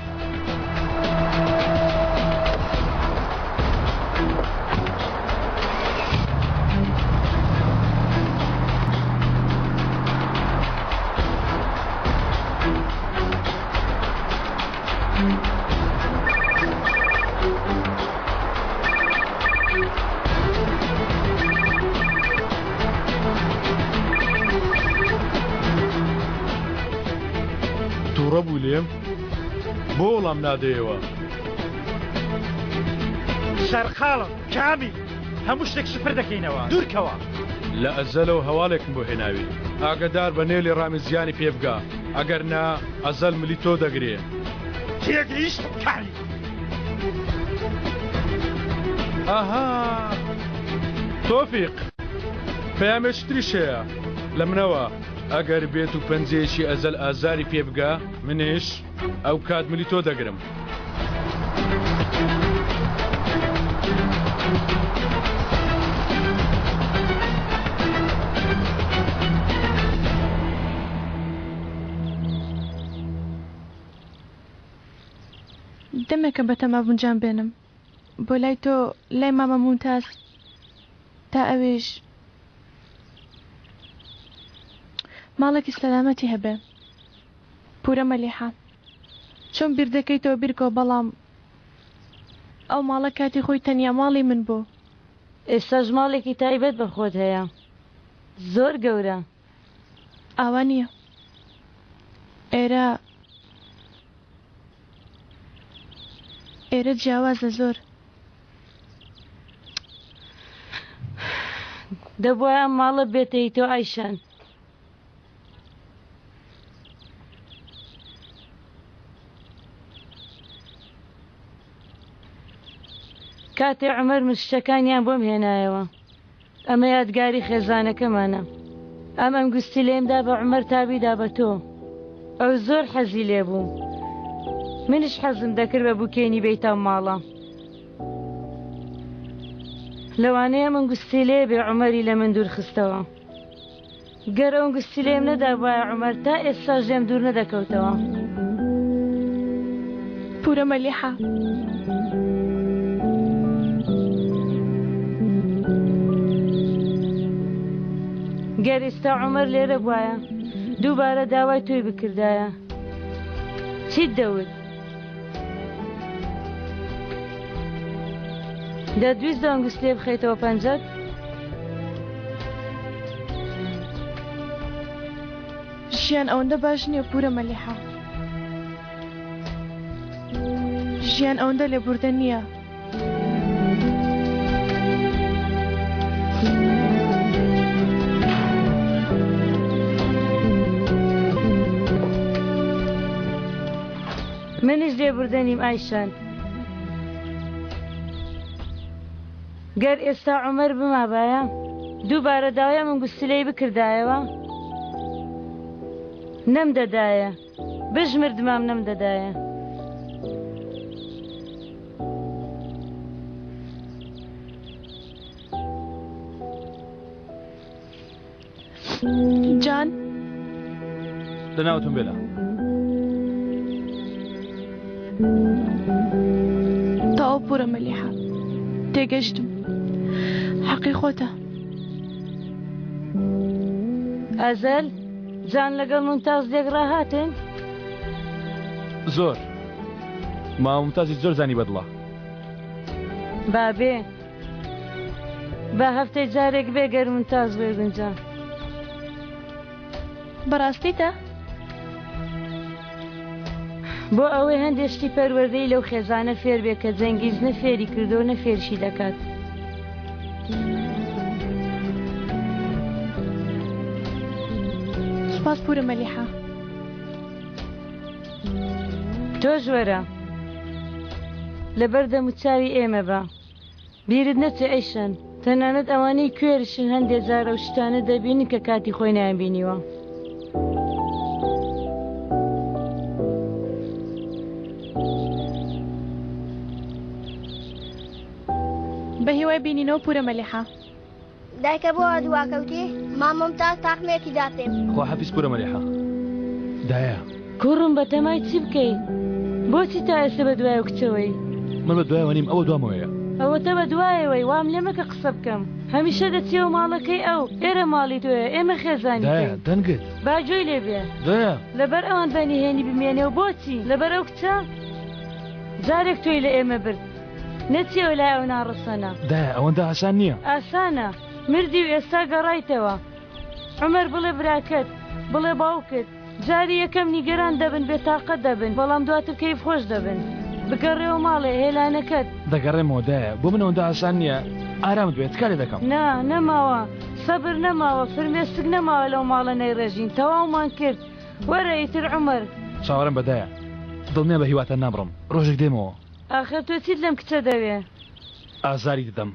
تووڕە بوو لێم بۆ وەڵام نادەیەوە سەرخاڵم کامی هەموو شتێک سوپر دەکەینەوە دوورکەوە لە ئەزەلەوە هەواڵێکم بۆ هێناوی ئاگدار بە نێلی ڕامیزیانی پێ بگا ئەگەر نا ئەزەل ملی تۆ دەگرێ تێگەیشت کاری ئاها تۆفیق پەیامێشتریش هەیە لە منەوە ئەگەر بێت و پەنجەیەکی ئەزەل ئازاری پێ بگا منیش ئەو کات ملی تۆ دەگرم دەمێکە بە تەمابوونجان بێنم بۆ لای تۆ لای مامە مونتاز تا ئەوێش ماڵێکی سەلامەتی هەبێ پورە مەلیحە چۆن بیر دەکەیتەوە بیرکەوە بەڵام ئەو ماڵە کاتی خۆی تەنیا ماڵی من بوو ئێستاژ ماڵێکی تایبەت بە خۆت هەیە زۆر گەورە ئاوا نییە ئێرە جیاوازە زۆر دەبواە ئەم ماڵە بێتەی تۆ ئایشان کاتێ عومەر مشتەکانیان بۆم هێنایەوە ئەمە یادگاری خێزانەکەمانە ئەم گوستی لێمدا بە عومەر تابیدا بە تۆ ئەو زۆر حەزی لێ بوو منش حەزم دەکرد بە بووکێنی بێتە ماڵە لەوانەیە من گوستی لێ بێ عومەری لە من دوور خستەوە گەر ئەو گوستی لێم نەدا وایە عومەر تا ئێستا ژێم دوور نەدەکەوتەوە پورە مەلیحە گەر ئێستا عومەر لێرە بوایە دووبارە داوای تۆی بکردایە چیت دەوت دەتویست دەنگست لێ بخەیتەوە پەنجەت ژیان ئەوەندە باش نییە پورە مەلیحە ژیان ئەوەندە لێبوردە نییە منیش لێبوردەنیم ئایشان گەر ئێستا عومەر بمابایە دووبارە داوای من گوستلەی بکردایەوە نەمدەدایە بژمردمام نەمدەدایە جان لەناوتم بێلا تەواو پورە مەلیحە تێگەشتم حەقی خۆتە ئەزەل جان لەگەڵ ممتاز لێگڕا هاتن زۆر مامتازی زۆر زانی بەدڵە بابێ بە هەفتەی جارێک بێگەر ممتاز بێ گونجان بەڕاستیتە بۆ ئەوەی هەندێشتی پەروەردەی لەو خێزانە فێر بێ کە جەنگیز نە فێری کردو نە فێرشی دەکات سوپاس پورە مەلیحە تۆ ژوەرە لەبەر دەموچاوی ئێمە بە بیرت نەچێ ئەیشەن تەنانەت ئەوانەی کوێرشن هەندێک جارە و شتانە دەبینی کە کاتی خۆی نایانبینیوە بە هیوای بینینەوە پورە مەلیحە دایکە بۆ دواکەوتی مامۆمتاز تاقمێکی داتێم خوا حەفیز پورە مەلیحە دایە کوڕم بە تەمای چی بکەیت بۆچی تا ئێستا بە دوایە کچەوەی من بە دوایەوە نیم ئەوە دوامەوەیە ئەوەتە بە دوایەوەی وام لێمەکە قسە بکەم هەمیشە دەچێ و ماڵەکەی ئەو ئێرە ماڵی تۆیە ئێمە خێزانی دایە دەنگت باجۆی لێ بێ دایە لەبەر ئەوان بەنیهێنی بمێنێ و بۆچی لەبەر ئەو کچە جارێک تۆی لە ئێمە برد نەچێەوە لای ئەو ناڕەسەنە دایە ئەوەندە ئاسان نییە ئاسانە مردی و ئێستا گەڕایتەوە عومەر بڵێ براکەت بڵێ باوکت جاری یەکەم نیگەران دەبن بێتاقەت دەبن بەڵام دواتر کەیف خۆش دەبن بگەڕێەوە ماڵێ هێلانەکەت دەگەڕێمەوە دایە بۆ من ئەوەندە ئاسان نییە ئارامت بێت کارێ دەکەم نا نەماوە سەبر نەماوە فرمێسک نەماوە لەو ماڵە نەیڕێژین تەواومان کرد وەرە ئیتر عومەر چاوەڕم بەدایە دڵنیا بە هیواتە نابڕم ڕۆژێک دێمەوە ئاخر تۆ چیت لەم کچە دەوێ ئازاری دەدەم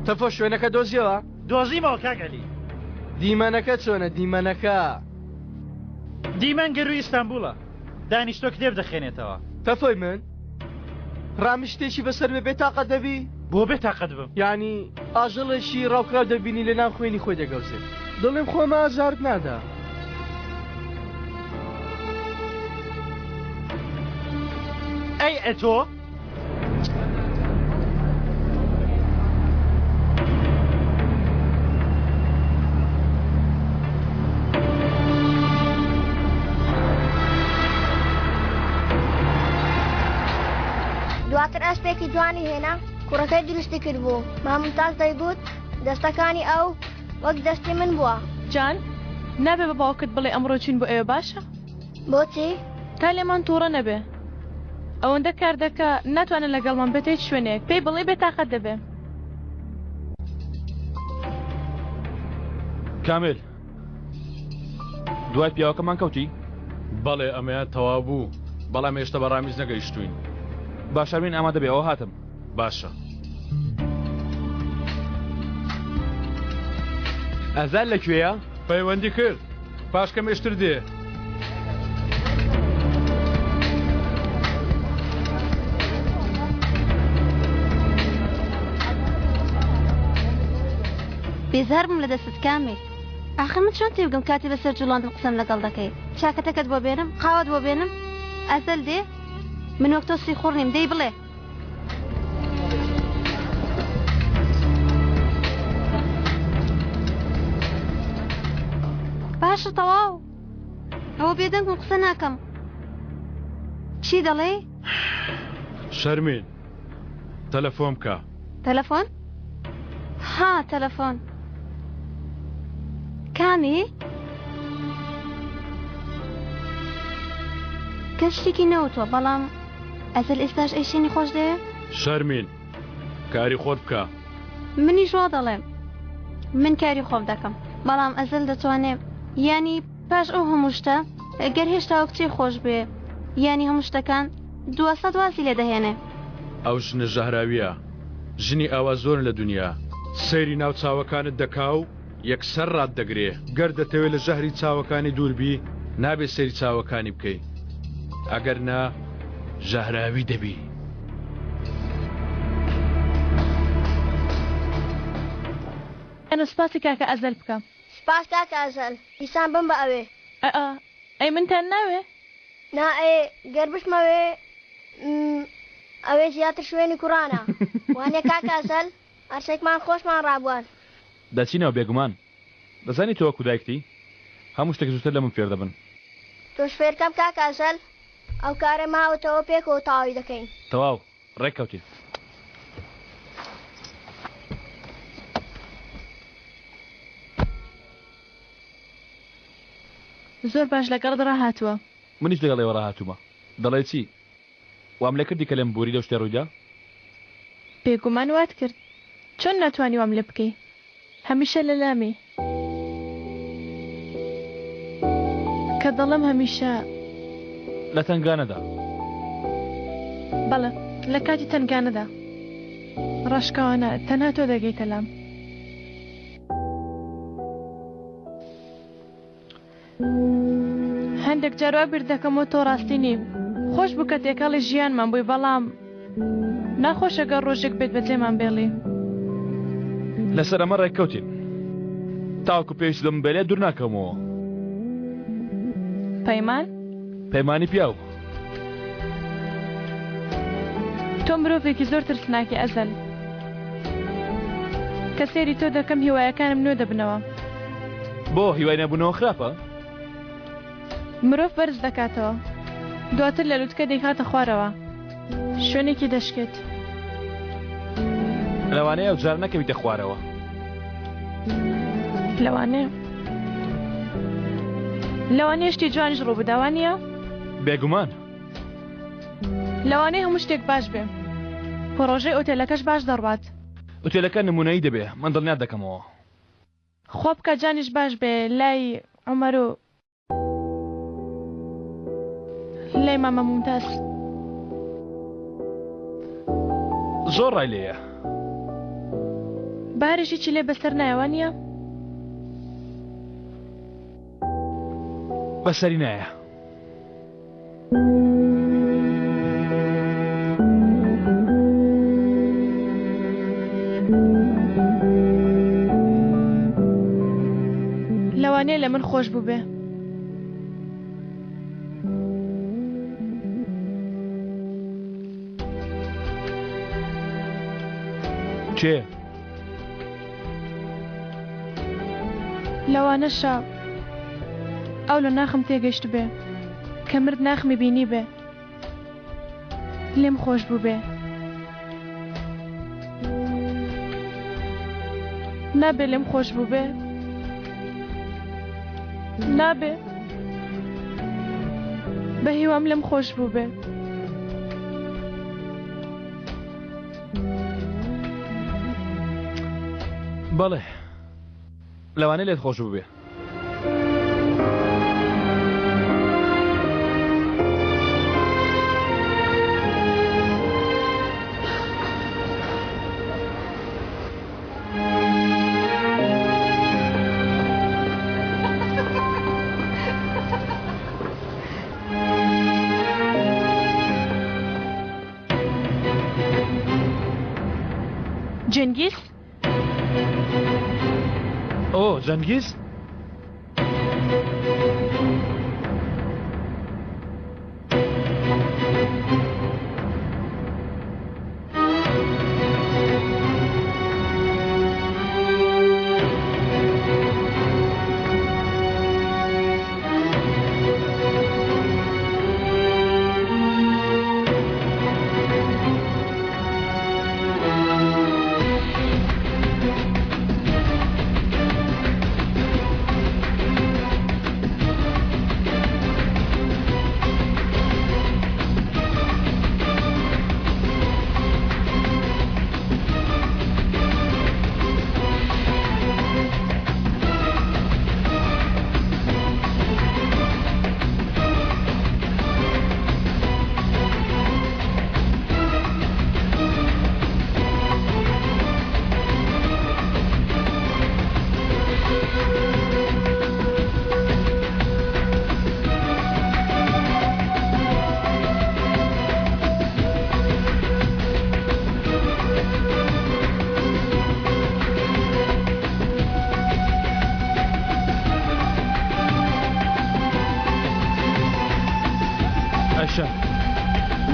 تەفۆ شوێنەکە دۆزیەوە دۆزیمەوە کاگەلی دیمەنەکە چۆنە دیمەنەکە دیمەن گەروی ئیستانبولە دانیشتۆ کتێب دەخێنێتەوە تەفۆی من ڕامیشتێکی بەسەر بێ بێتاقەت دەبی بۆ بێتاقەت بم یعنی ئاژەڵێکی ڕاوکراو دەبینی لە ناو خوێنی خۆی دەگەوزێت دڵێم خۆمە ئازارت نادا ئەی ئەتۆ دواتر ئەسپێکی جوانی هێنا کوڕەکەی دروستی کرد بوو مامونتاز دەیگوت دەستەکانی ئەو وەک دەستی من بووە جان نابێ بە باوکت بڵێ ئەمڕۆ چین بۆ ئێوە باشە بۆچی تا لێمان تووڕە نەبێ ئەوەندە کار دەکە ناتوانێت لەگەڵمان بێت هیچ شوێنێک پێی بڵێ بێتاقەت دەبێ کامل دوای پیاوەکەمان کەوتی بەڵێ ئەمەیە تەواو بوو بەڵام هێشتا بە ڕامیز نەگەیشتوین باشەرمین ئامادە بێ ئەوە هاتم باشە ئەزال لەکوێیە؟ پەیوەندی کرد پاشکە مێشتر دێ بێزارم لە دەستت کامێ ئاخر من چۆن تێبگەم کاتی بەسەر جوڵاندن قسەم لەگەڵ دەکەی چاکەتەکەت بۆ بێنم قاوەت بۆ بێنم ئەزەل دێ من وەک تۆ سیخوڕ نیم دەی بڵێ باشە تەواو ئەوە بێدەنگم قسە ناکەم چی دەڵێ؟ شەرمین تەلەفۆن بکە تەلەفۆن؟ ها تەلەفۆن کامی؟ کەس شتێکی نەوتوە بەڵام ئەزل ئێستاش ئەیشێنی خۆش دەیە؟ شەرمین کاری خۆت بکە منیش وا دەڵێم من کاری خۆم دەکەم بەڵام ئەزل دەتوانێت ینی پاش ئەو هەموو شتە گەر هێشتا وە کچی خۆش بێ ینی هەموو شتەکان 200 واسی لێ دەهێنێ ئەو ژنە ژەهراویە ژنی ئاوا زۆر لە دنیا سەیری ناو چاوەکانت دەکا و یەکسەر ڕات دەگرێ گەر دەتەوێت لە ژەهری چاوەکانی دووربی نابێت سەیری چاوەکانی بکەیت ئەگەر نا ژەهراوی دەبی ئەنە سپاسی کاکە ئەزەل بکەم سپاس کاکە ئەزەل دیسان بم بە ئەوێ ئەی منتان ناوێ؟ نا ئێ گەر بشمەوێ ئەوێ زیاتر شوێنی کوڕانە وانێ کاکە ئەزەل ئەرسێکمان خۆشمان ڕابوان دەچینەوە بێگومان دەزانی تۆ وەکو دایکتی هەموو شتێک زووتر لە من فێر دەبن تۆش فێرکەم کاکە ئەزەل ئەو کارە ماوەتەوە پێکەوە تاوی دەکەین تەواو ڕێککەوتین زۆر باش لەگەڵ ڕاهاتووە منیش لەگەڵ ئێوە ڕاهاتوومە دەڵێ چی وام لێ کردی کە لێم بوری لەو شتێ ڕوویدا بێگومان وات کرد چۆن ناتوانی وام لێ بکەی هەمیشە لە لامی کە دەڵم هەمیشە لە تەنگانەدا بەڵێ لە کاتی تەنگانەدا ڕاشکاوانە تەنها تۆ دەگەیتە لام هەندێک جاروا بیر دەکەمەوە تۆ ڕاستی نیم خۆش بوو کە تێکەڵی ژیانمان بووی بەڵام ناخۆشە گەڕ ڕۆژێک بێت بەجێمان بێڵێ. لەسەر ئەمە ڕێککەوتین تاوەکو پێویست بم بێلێ دوور ناکەمەوە. پەیمان؟ پەیمانی پیاو. تۆ مرۆڤێکی زۆر ترسناکی ئەزەل. کە سێری تۆ دەکەم هیوایەکانم نوێ دەبنەوە. بۆ هیوای نەبوونەوە خراپە؟ مرۆڤ بەرز دەکاتەوە دواتر لە لووتکە دەیکاتە خوارەوە شوێنێکی دەشکێت. لەوانەیە ئەو جار نەکەویتە خوارەوە. لەوانەیە شتی جوانیش ڕووبداوانیە؟ بێگومان. لەوانەیە هەموو شتێک باش بێ پرۆژەی ئۆتێلەکەش باش دەڕوات. ئۆتێلەکە نمونەیی دەبێ من دڵنیات دەکەمەوە. خۆ بکە جانیش باش بێ لای عومەر و لای مامە مومتاز. زۆر ڕای لێیە. بارێکی چی لێ بەسەر نایەوانە؟ بەسەری نایە. لەوانەیە لە من خۆش بوو بێ. چێ؟ لەوانەشە ئەو لە ناخم تێگەشت بێ کە مرد ناخمی بینی بێ لێم خۆش بوو بێ. نابێ لێم خۆش بوو بێ. نابێ بە هیوام لێم خۆش بوو بێ. بەڵێ لەوانەیە لێت خۆش بوو بێ. جنگیز؟ ئۆ جەنگیز؟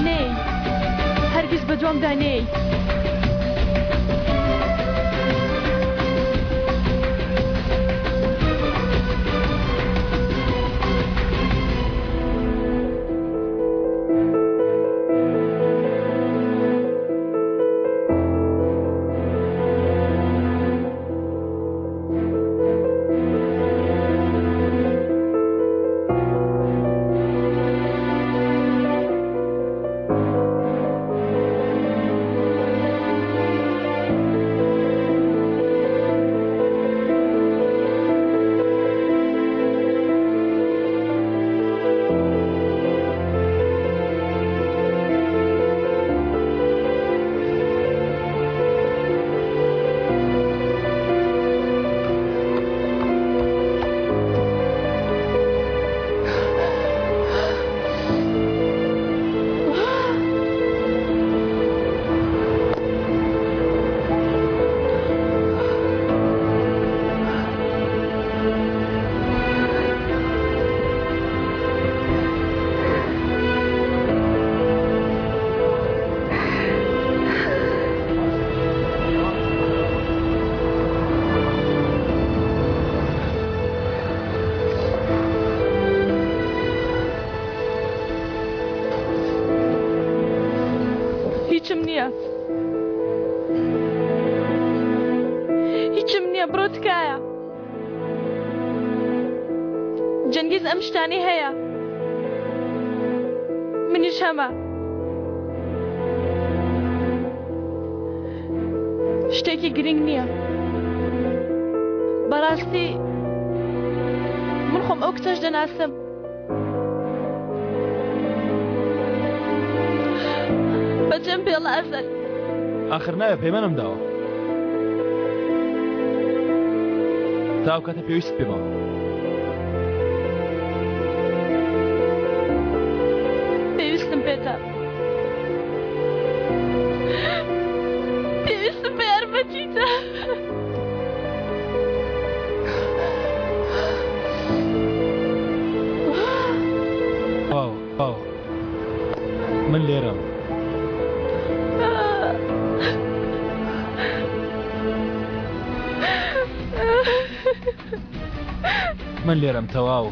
نەی هەرگیز بە دوامدا نەی. نییە هیچم نییە بڕۆ تکایە جەنگیز ئەم شتانی هەیە منیش هەمە شتێکی گرنگ نییە بەڕاستی من خۆم ئەو کچەش دەناسم بەجێم پێڵە ئەزەل آخر نایە پەیمانم داوە تا ئەو کاتە پێویست پێ بڵێ پێویستم پێتە پێویستم بە یارمەتیتە من لێرەم من لێرەم تەواو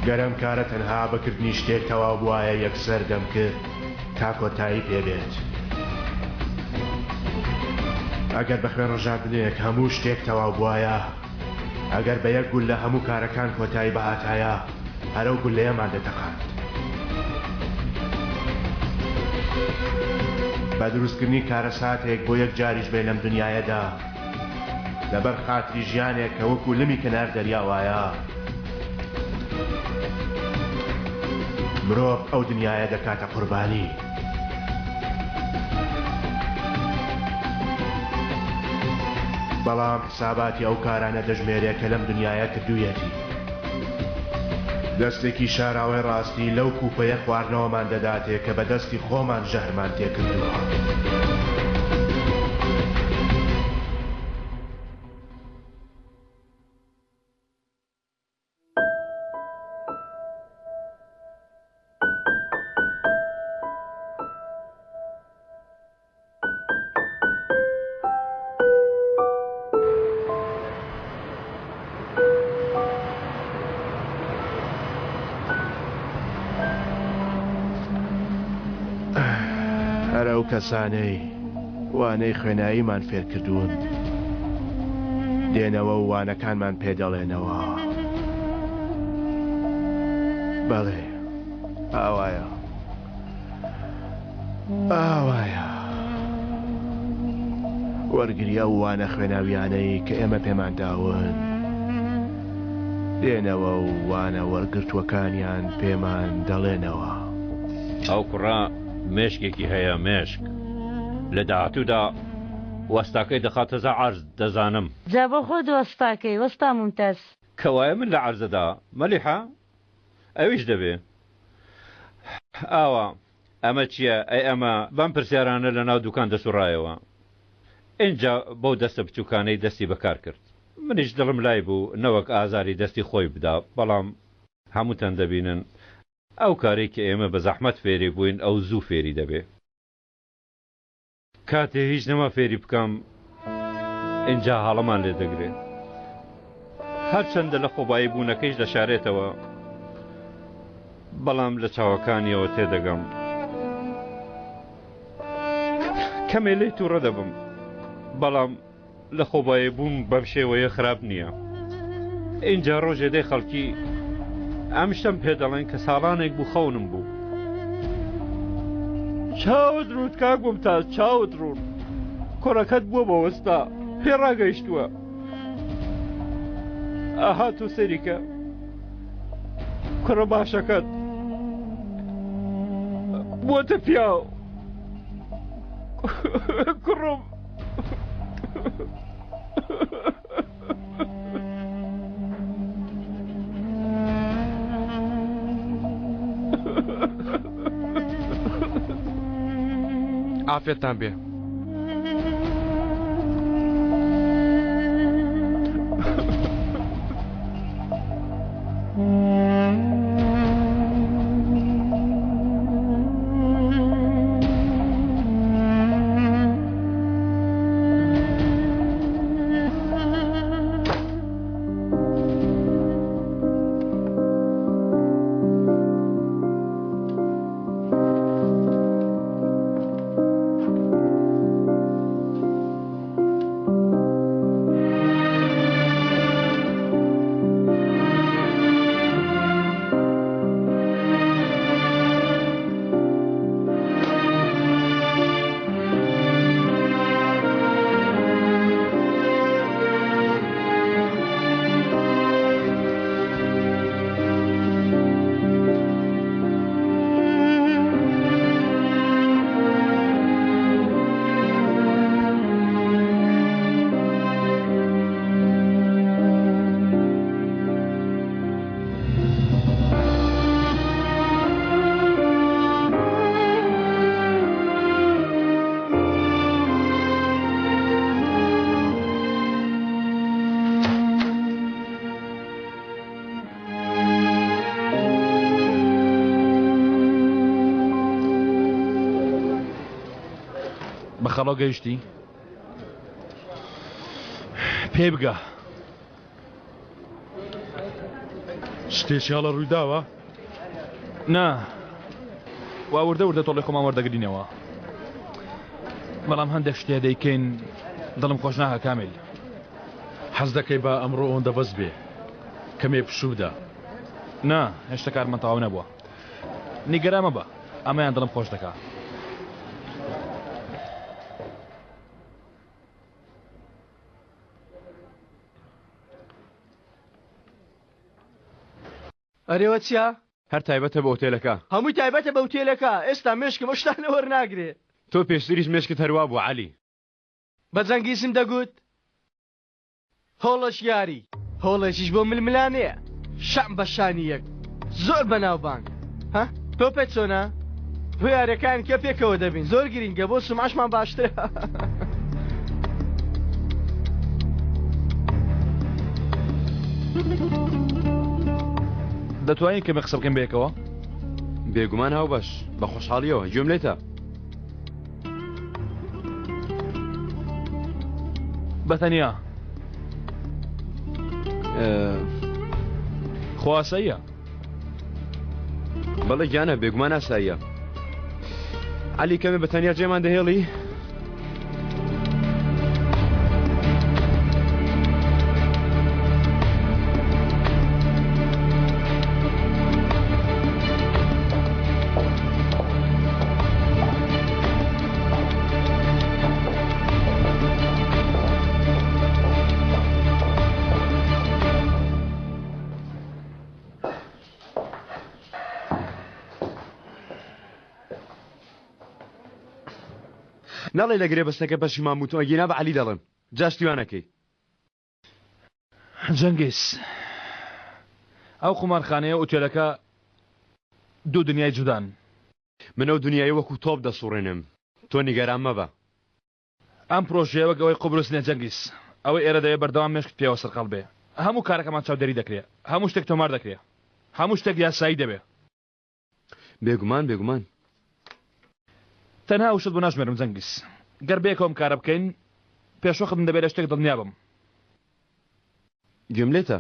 گەرم کارە تەنها بەکردنی شتێک تەواو بووایە یەکسەر دەم کرد تا کۆتایی پێبێت ئەگەر بە خوێن ڕژاردنەیەک هەموو شتێک تەواو بووایە ئەگەر بە یەک گول لە هەموو کارەکان کۆتایی بەهاتایە هەرەو گولەیەمان دەتەقاند بە دروستکردنی کارە ساتێک بۆ یەک جاریش بێ لەم دنیایەدا لەبەر خاتری ژیانێک کە وەکو لمی کەنار دەریاوایە مرۆڤ ئەو دنیایە دەکاتە قوربانی بەڵام حساباتی ئەو کارانە دەژمێرێت کە لەم دنیایە کردوویەتی دەستێکی شاراوەی ڕاستی لەو کوپەیە خواردنەوەمان دەداتێ کە بە دەستی خۆمان ژەهرمان تێکردووە ئەو کەسانەی وانەی خوێناییمان فێر کردوون دێنەوە و وانەکانمان پێدەڵێنەوە بەڵێ ئاوایە ئاوایە وەرگریە و وانە خوێناویانەی کە ئێمە پێمان داون دێنەوە و وانە وەرگرتوەکانیان پێمان دەڵێنەوە ئەو کوڕا مێشکێکی هەیە مێشک لە داهاتوودا وەستاکەی دەخاتەزە عەرز دەزانم جا بۆ خۆ وەستاکەی وەستا ممتاز کەوایە من لە عەرزەدا مەلیحە ئەویش دەبێ ئاوا ئەمە چییە ئەی ئەمە بەم پرسیارانە لە ناو دوکان دەسوڕایەوە اینجا بەو دەستە بچووکانەی دەستی بەکار کرد منیش دڵم لای بوو نەوەک ئازاری دەستی خۆی بدا بەڵام هەمووتان دەبینن ئەو کارێک کە ئێمە بە زەحمەت فێری بووین ئەو زوو فێری دەبێ کاتێ هیچ نەما فێری بکەم اینجا هەڵەمان لێ دەگرێت هەرچەندە لە خۆبایی بوونەکەیش دەشارێتەوە بەڵام لە چاوەکانیەوە تێدەگەم کەمێ لێی تووڕە دەبم بەڵام لە خۆبایی بووم بەم شێوەیە خراپ نییە اینجا ڕۆژێ دەی خەڵکی ئەم شتم پێ دەڵێن کە ساڵانێک بوو خەونم بوو چاوت ڕوود کاک ممتاز چاوت ڕوود کۆڕەکەت بووە بە وەستا پێ ڕاگەیشتووە ئاهات و سەریکە کوڕە باشەکەت بۆتە پیاو کوڕم ئافێتان بێ خەڵۆ گەیشتی پێی بگە شتێکیاڵە ڕوویداوە؟ نا وا وردە وردە تۆڵی خۆمان وەردەگرینەوە بەڵام هەندێک شتێ دەیکەین دڵم خۆش ناکە کامیل. حەز دەکەی با ئەمڕۆ ئەوەندە بەس بێ کەمێ پشوودا؟ نا هێشتا کارمان تەواو نەبووە. نیگەرا مەبە ئەمەیان دڵم خۆش دەکات. ئەرێوە چیا؟ هەر تایبەتە بە ئۆتێلەکە. هەمووی تایبەتە بە ئۆتێلەکە. ئێستا مێشکم ئەو شتانە وەرناگرێ. تۆ پێشتریش مێشکت هەروە بوو عەلی. بە جەنگیزم دەگوت هۆڵەش یاری هۆڵێکیش بۆ ململانەیە شەم بە شانی یەک زۆر بەناوبانگ. ها تۆ پێت چۆنە؟ تۆ یاریەکان کە پێکەوە دەبین زۆر گرینگە بۆ سومعشمان باشترە. دەتوانین کەمێ قسە بکەین بەیەکەوە؟ بێگومان هاو باش بە خۆشحاڵیەوە گوێم لێتە. بەتەنیا خواسەیە؟ بەڵێ گیانە بێگومان ئاساییە. عەلی کەمێ بەتەنیا جێمان دەهێڵی؟ نەڵێ لە گرێ بەستەکە پەشیمان بوو تۆ ئەگینا بە عەلی دەڵێن جاشتیوانەکەی. جەنگیز ئەو قومارخانەیە ئوتێلەکە دوو دنیای جودان. من ئەو دنیای وەکو تۆپ دەسوڕێنم تۆ نیگەران مەبە. ئەم پرۆژەیە وەک ئەوەی قوبرس نیە جەنگیز. ئەوەی ئێرە دەیە بەردەوام مێشکت پێوە سەرقەڵ بێ. هەموو کارەکەمان چاودێری دەکرێت. هەموو شتێک تۆمار دەکرێت. هەموو شتێک یاسایی دەبێ. بێگومان بێگومان. تەنها وشت بۆ ناژمێرم جەنگیز. گەر بێکەوەم کارە بکەین پێشوەختم دەبێت لە شتێک دڵنیا بم. گوێم لێتە.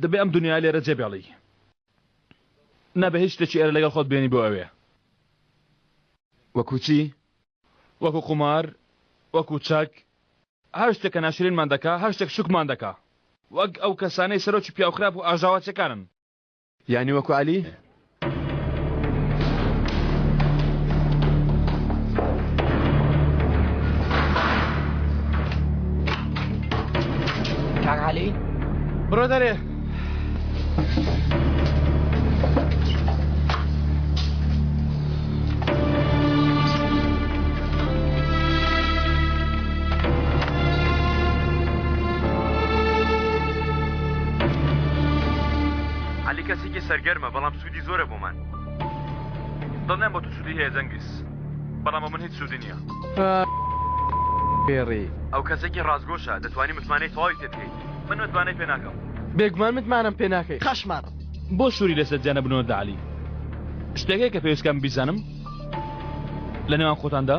دەبێ ئەم دنیا لێرە جێبێڵی. نەبێ هیچ شتێکی ئێرە لەگەڵ خۆت بێنی بۆ ئەوێ. وەکو چی؟ وەکو قومار، وەکو چەک، هەر شتێکە ناشرینمان دەکا، هەر شتێک شوکمان دەکا. وەک ئەو کەسانەی سەرۆکی پیاوخراپ و ئاژاواتچەکانن. یانی وەکو عەلی؟ عەلی بڕۆ دەرێ. عەلی کەسێکی سەرگەرمە بەڵام سوودی زۆرە بۆمان. دڵنیام بۆ تو سوودی هەیە جەنگیز بەڵام بۆ من هیچ سوودی نییە. پێڕی ئەو کەسێکی ڕازگۆشە دەتوانی متمانەی تەواوی تێ بکەیت. من متمانەی پێ ناکەم. بێگومان متمانم پێ ناکەی خەشمانم. بۆ سووری لەسەر جیانە بنەوە عەلی. شتێکەیە کە پێویستکەم بیزانم لە نێوان خۆتاندا؟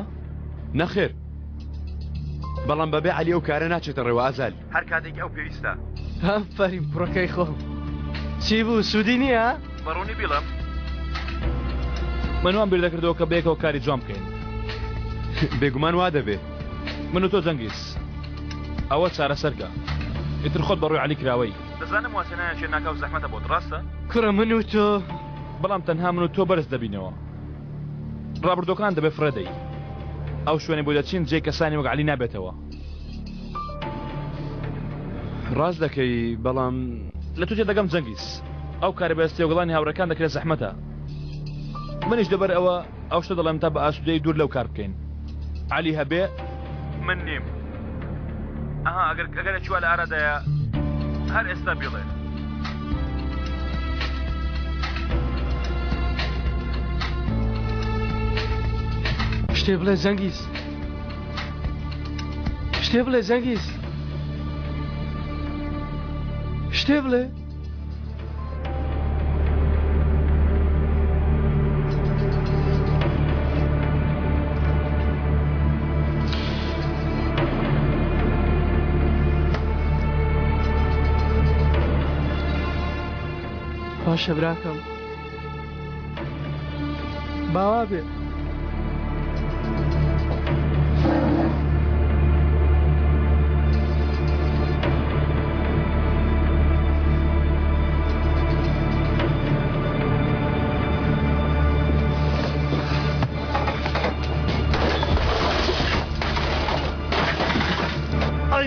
نەخێر بەڵام بەبێ عەلی ئەو کارە ناچێتە ڕێوە ئازال. هەر کاتێکی ئەو پێویستە. ئەفەرین پڕەکەی خۆم. چی بوو سوودی نییە؟ بەڕوونی بیڵم من وام بیر دەکردەوە کە بەیەکەوە کاری جوان بکەین. بێگومان وا دەبێ. من و تۆ جەنگیز ئەوە چارەسەرکە. ئیتر خۆت بەڕووی عەلی کراوەی. دەزانم واسێنایان شێ ناکە و زەحمەتە بۆت ڕاستە؟ کوڕە من و تۆ. بەڵام تەنها من و تۆ بەرز دەبینەوە. ڕابردۆکان دەبێ فرەدەی. ئەو شوێنی بۆ دەچین جێی کەسانی وەک عەلی نابێتەوە. ڕاست دەکەی بەڵام لە تو تێدەگەم جەنگیز. ئەو کارە بەستێ وگڵانی هاوڕەکان دەکرێت زەحمەتە. منیش دەبەر ئەوە ئەو شتە دەڵێم تا بە ئاسوودەی دوور لەو کار بکەین. عەلی هەبێ من نیم. ئەها ئەگەرێکی وا لە ئارادایە هەر ئێستا بڵێ. شتێ بڵێ جەنگیز. شتێ بڵێ جەنگیز. شتێ بڵێ. باشە براکەم باوا بێ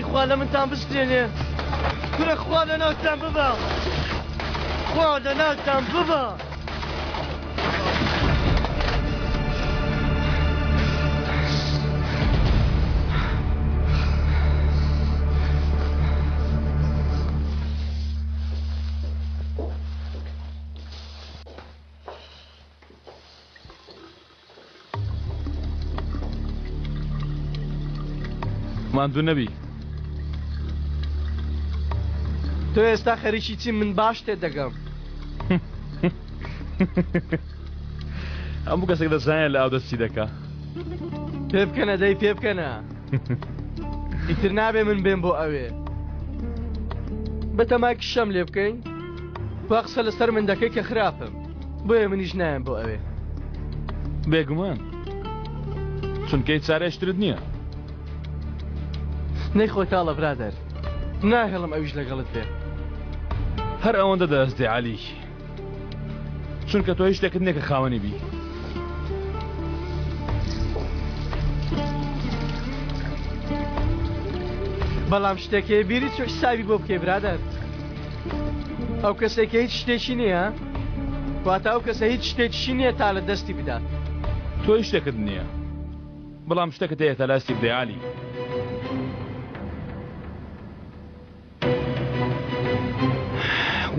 خوا لە منتان بستێنێ کورە خوا لە ناوتان ببە خوا لە ناوتان ببە ماندوو نەبی تۆ ئێستا خەریکی چی من باش تێ دەگەم هەموو کەسێک دەزانێت لە ئاودەستی دەکا پێ بکەنە دەی پێ بکەنە ئیتر نابێ من بێم بۆ ئەوێ بەتەماکی شەم لێ بکەین با قسە لەسەر من دەکەی کە خراپم بۆیە منیش نایم بۆ ئەوێ بێگومان چونکە هیچ چارەشترت نییە نەیخۆی کاڵە برادەر ناهێڵم ئەویش لەگەڵت بێ هەر ئەوەندە دەستێ عەلی چونکە تۆ هیچ شتێکت نییە کە خاوەنی بی بەڵام شتێکێ بیری چۆ حسابی بۆ بکەی برادەر ئەو کەسێکە هیچ شتێکی نییە واتە ئەو کەسە هیچ شتێکیشی نییە تا لە دەستی بدات تۆ هیچ شتێکت نییە بەڵام شتێکت هەیە تا لاستی بدەی عەلی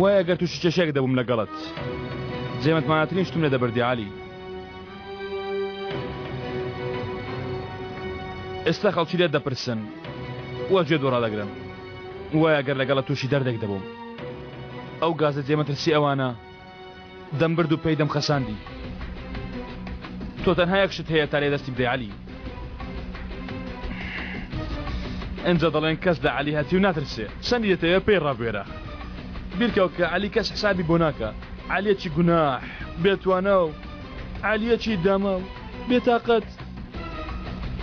وایە ئەگەر تووشی چێشێک دەبووم لەگەڵت جێمەتمانەترین شتم لێ دەبەردی عەلی ئێستا خەڵکی لێت دەپرسن وە گوێ دۆڕادەگرن وایە ئەگەر لەگەڵت تووشی دەردێک دەبووم ئەو گازە جێمەترسی ئەوانە دەمبرد و پێی دەم خەساندی تۆ تەنها یەک شت هەیە تا لێ دەستی بدەی عەلی ئەنجە دەڵێن کەس لە عەلی هەتی و ناترسێ چەندی دێتەوە پێی ڕابێرە بیرکەوت کە عەلی کەس حسابی بۆ ناکە عەلیەکی گوناح بێتوانە و عەلیەکی دامە و بێتاقەت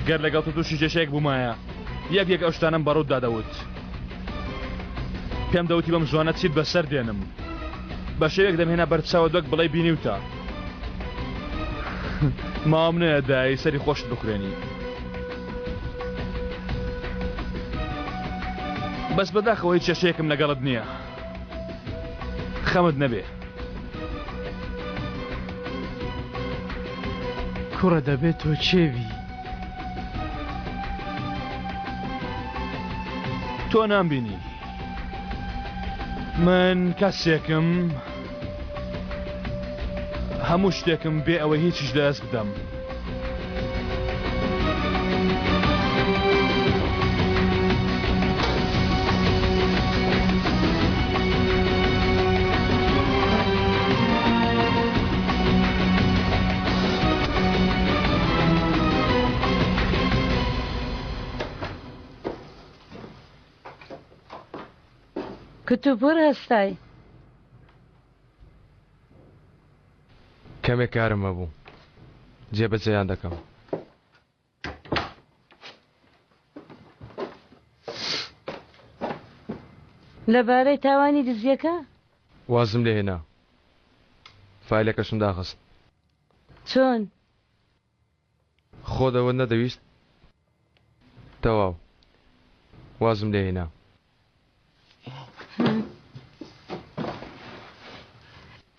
گەر لەگەڵ تۆ تووشی کێشەیەک بوومایە یەک ئەو شتانەم بەڕوود دادەوت پێم دەوتی بەم زوانە چیت بەسەر دێنم بە شێوێک دەمهێنا بەرچاوە دوەک بڵێ بینیوتە مام نەیە دایی سەری خۆشت بکورێنی بەس بەداخەوە هیچ کێشەیەکم لەگەڵت نییە خەمت نەبێ کوڕە دەبێت تۆ چێوی تۆ نامبینی من کەسێکم هەموو شتێکم بێ ئەوە هیچیش دەست بدەم کتو پڕ هەستای کەمێک کارم هەبوو جێبەجێیان دەکەم لەبارەی تاوانی دزیەکە وازم لێ هێنا فایلەکەشم داخست چۆن خۆدەوە نەدەویست تەواو وازم لێ هێنا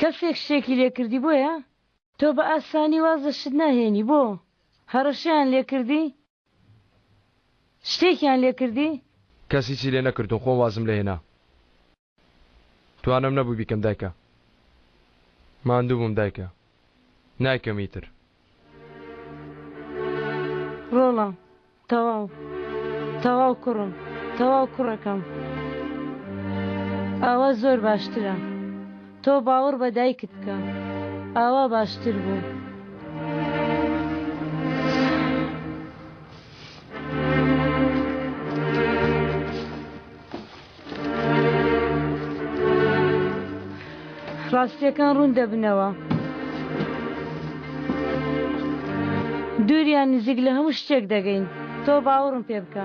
کەسێک شتێکی لێکردی بۆیە تۆ بە ئاسانی واز لە شت ناهێنی بۆ هەڕەشیان لێکردی شتێکیان لێکردی کەسی چی لێ نەکردو خۆ وازم لێ هێنا توانم نەبوو بیکەم دایکە ماندوو بووم دایکە نایکەم ئیتر ڕۆڵە تەواو کوڕم تەواو کوڕەکەم ئاوا زۆر باشترە تۆ باوەڕ بە دایکت بکە ئاوا باشتر بوو ڕاستیەکان ڕوون دەبنەوە دووریان نزیک لە هەموو شتێک دەگەین تۆ باوەڕم پێ بکە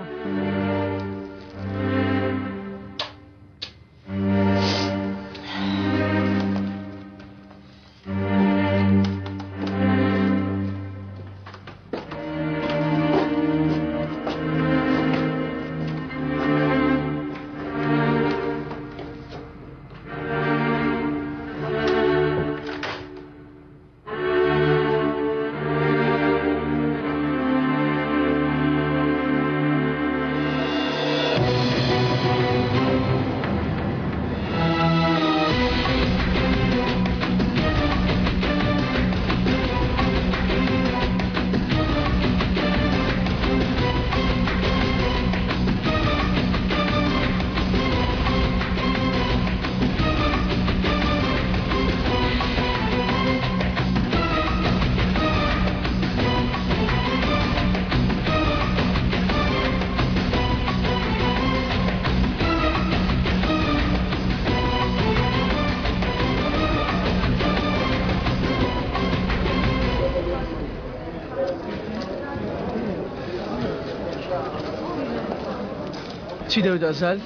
چی دەوت ئەزال؟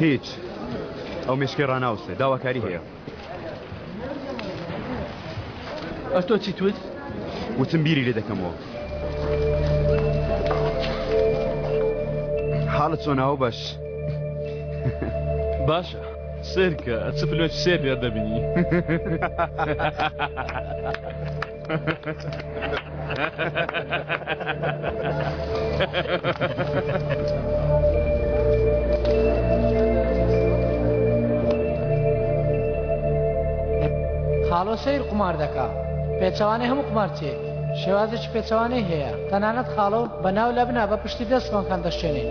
هیچ ئەو مشکی ڕناوسێ داواکاری هەیە تۆ چی توت؟ وتم بیری لێ دەکەمەوە حاڵت چۆناوە باش باشە سێرکە چ فلمێکی سێر لێر دەبینی خاڵۆ سیر قمار دەکا پێچەوانەی هەموو قمارچێک شێوازێکی پێچەوانەی هەیە تەنانەت خاڵۆ بەناو لە بنا بە پشتی دەستمان دەشێنێ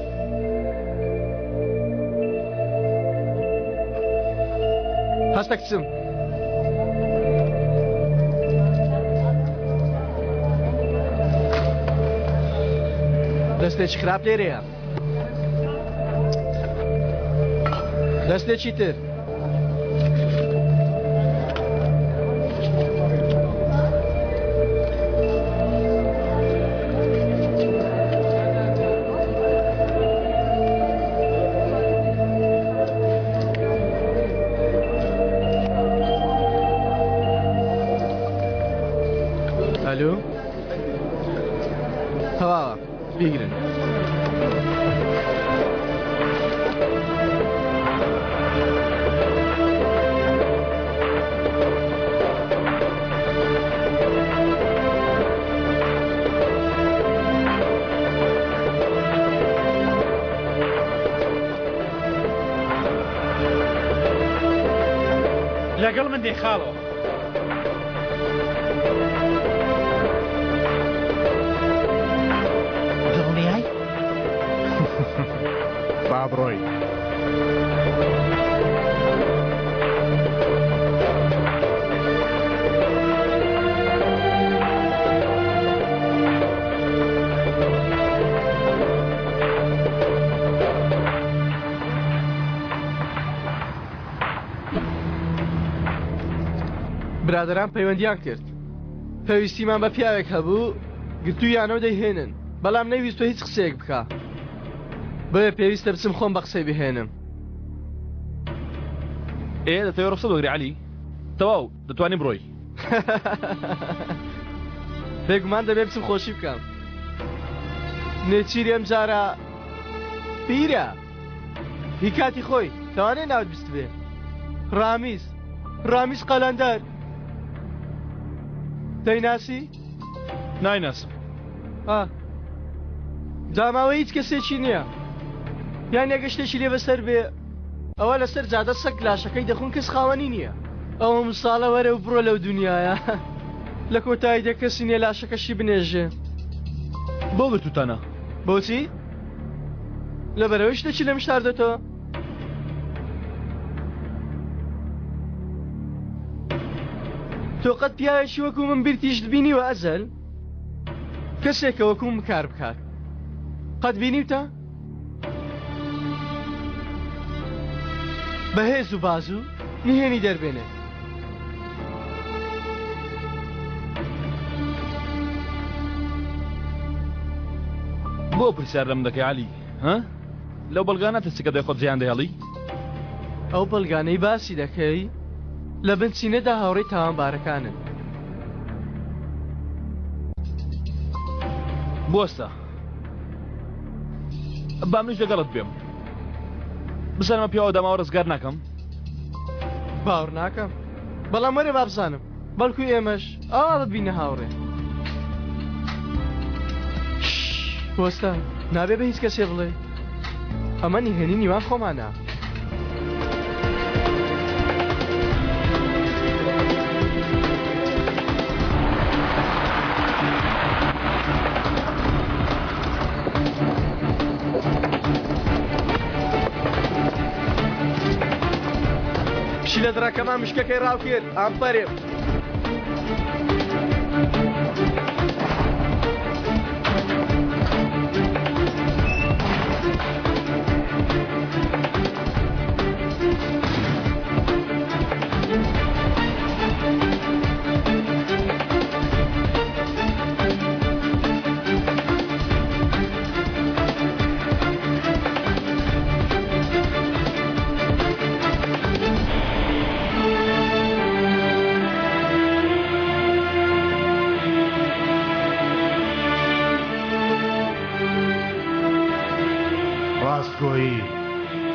هەستە کچم دەستێکی خراپ لێرەیە دەستێکی تر ئەلو تەواوە بیگرن لەگەڵ من دێ خاڵەوە دڵنیای با بڕۆی برادران پەیوەندیان کرد پێویستیمان بە پیاوێک هەبوو گرتوویانەوە دەیهێنن بەڵام نەیویست هیچ قسەیەک بکە بۆیە پێویستە بچم خۆم بە قسەی بهێنم دەتەوێت ڕۆسە دۆگری عەلی تەواو دەتوانین بڕۆی پێگومان دەبێ بچم خۆشی بکەم نێچیری ئەم جارە پیرە هی کاتی خۆی توانێ ناوت بیست بێ ڕامیز قەلەندەر دەیناسی؟ نایناسم داماوە هیچ کەسێکی نییە یان ئەگە شتێکی لێ بەسەر بێ ئەوە لەسەر جادە سەگ لاشەکەی دەخون کەس خاوەنی نییە ئەوە مساڵە وەرە و بڕۆ لەو دنیاە لە کۆتاییدە کەسی نیە لاشەکەشی بنێژێ بۆ بتوتانە بۆچی؟ لەبەرەوەی شتێکی لەم شاردەتەوە تۆ قەت پیاوێکی وەکو من بیرتیشت بینیوە ئەزەل کەسێکە وەکو من بکار بکات قەت بینیوتە؟ بەهێز و بازوو نهێنی دەربێنێ بۆ پرسیار لەم دەکەی عەلی ها لەو بەڵگانە تەچکە دەی خۆت جیان دەهێڵی ئەو بەڵگانەی باسی دەکەی لە بنچینەدا هاوڕێی تاوانبارەکانن بۆستە با منیش لەگەڵت بێم بسەرمە پیاوە دەماوە ڕزگار ناکەم باوەڕ ناکەم بەڵام وەرێ با بزانم بەڵکو ئێمەش ئاوا ببینە هاوڕێ بۆستە نابێ بە هیچ کەسێ بڵێ ئەمە نیهێنی نیوان خۆمانە پشی لە دڕەکەمان مشکەکەی ڕاو کرد ئامپەرێ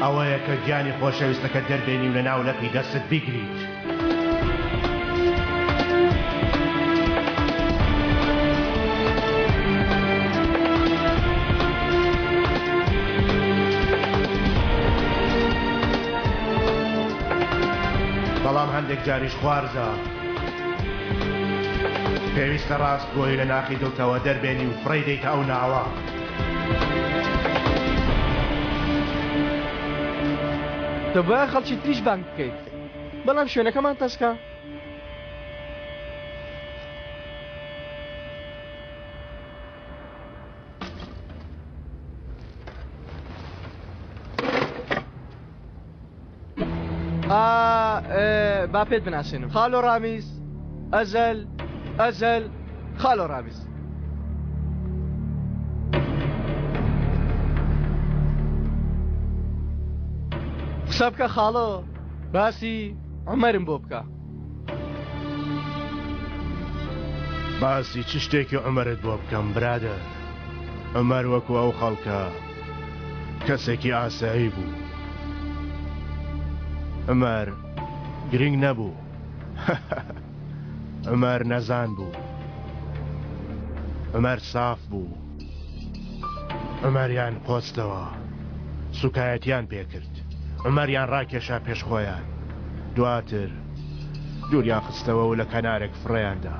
ئەوەیە کە گیانی خۆشەویستەکە دەربێنی و لە ناو لەپی دەستت بیگریت بەڵام هەندێک جاریش خوارزە پێویستە ڕاستگۆیی لە ناخی دڵتەوە دەربێنی و فڕی دەیتە ئەو ناوە دەبایە خەڵکی تریش بانگ بکەیت بەڵام شوێنەکەمان تەسکە با پێت بناسێنم خاڵۆ ڕامیز ئەزەل خاڵۆ ڕامیز قسە بکە خاڵۆ باسی عومەرم بۆ بکە باسی چ شتێکی عومەرت بۆ بکەم برادر عومەر وەکو ئەو خەڵکە کەسێکی ئاسایی بوو عومەر گرنگ نەبوو عومەر نەزان بوو عومەر ساف بوو عومەریان قۆستەوە سوکایەتیان پێکرد عومەریان ڕاکێشا پێش خۆیان دواتر دووریان خستەوە و لە کەنارێک فڕێیاندا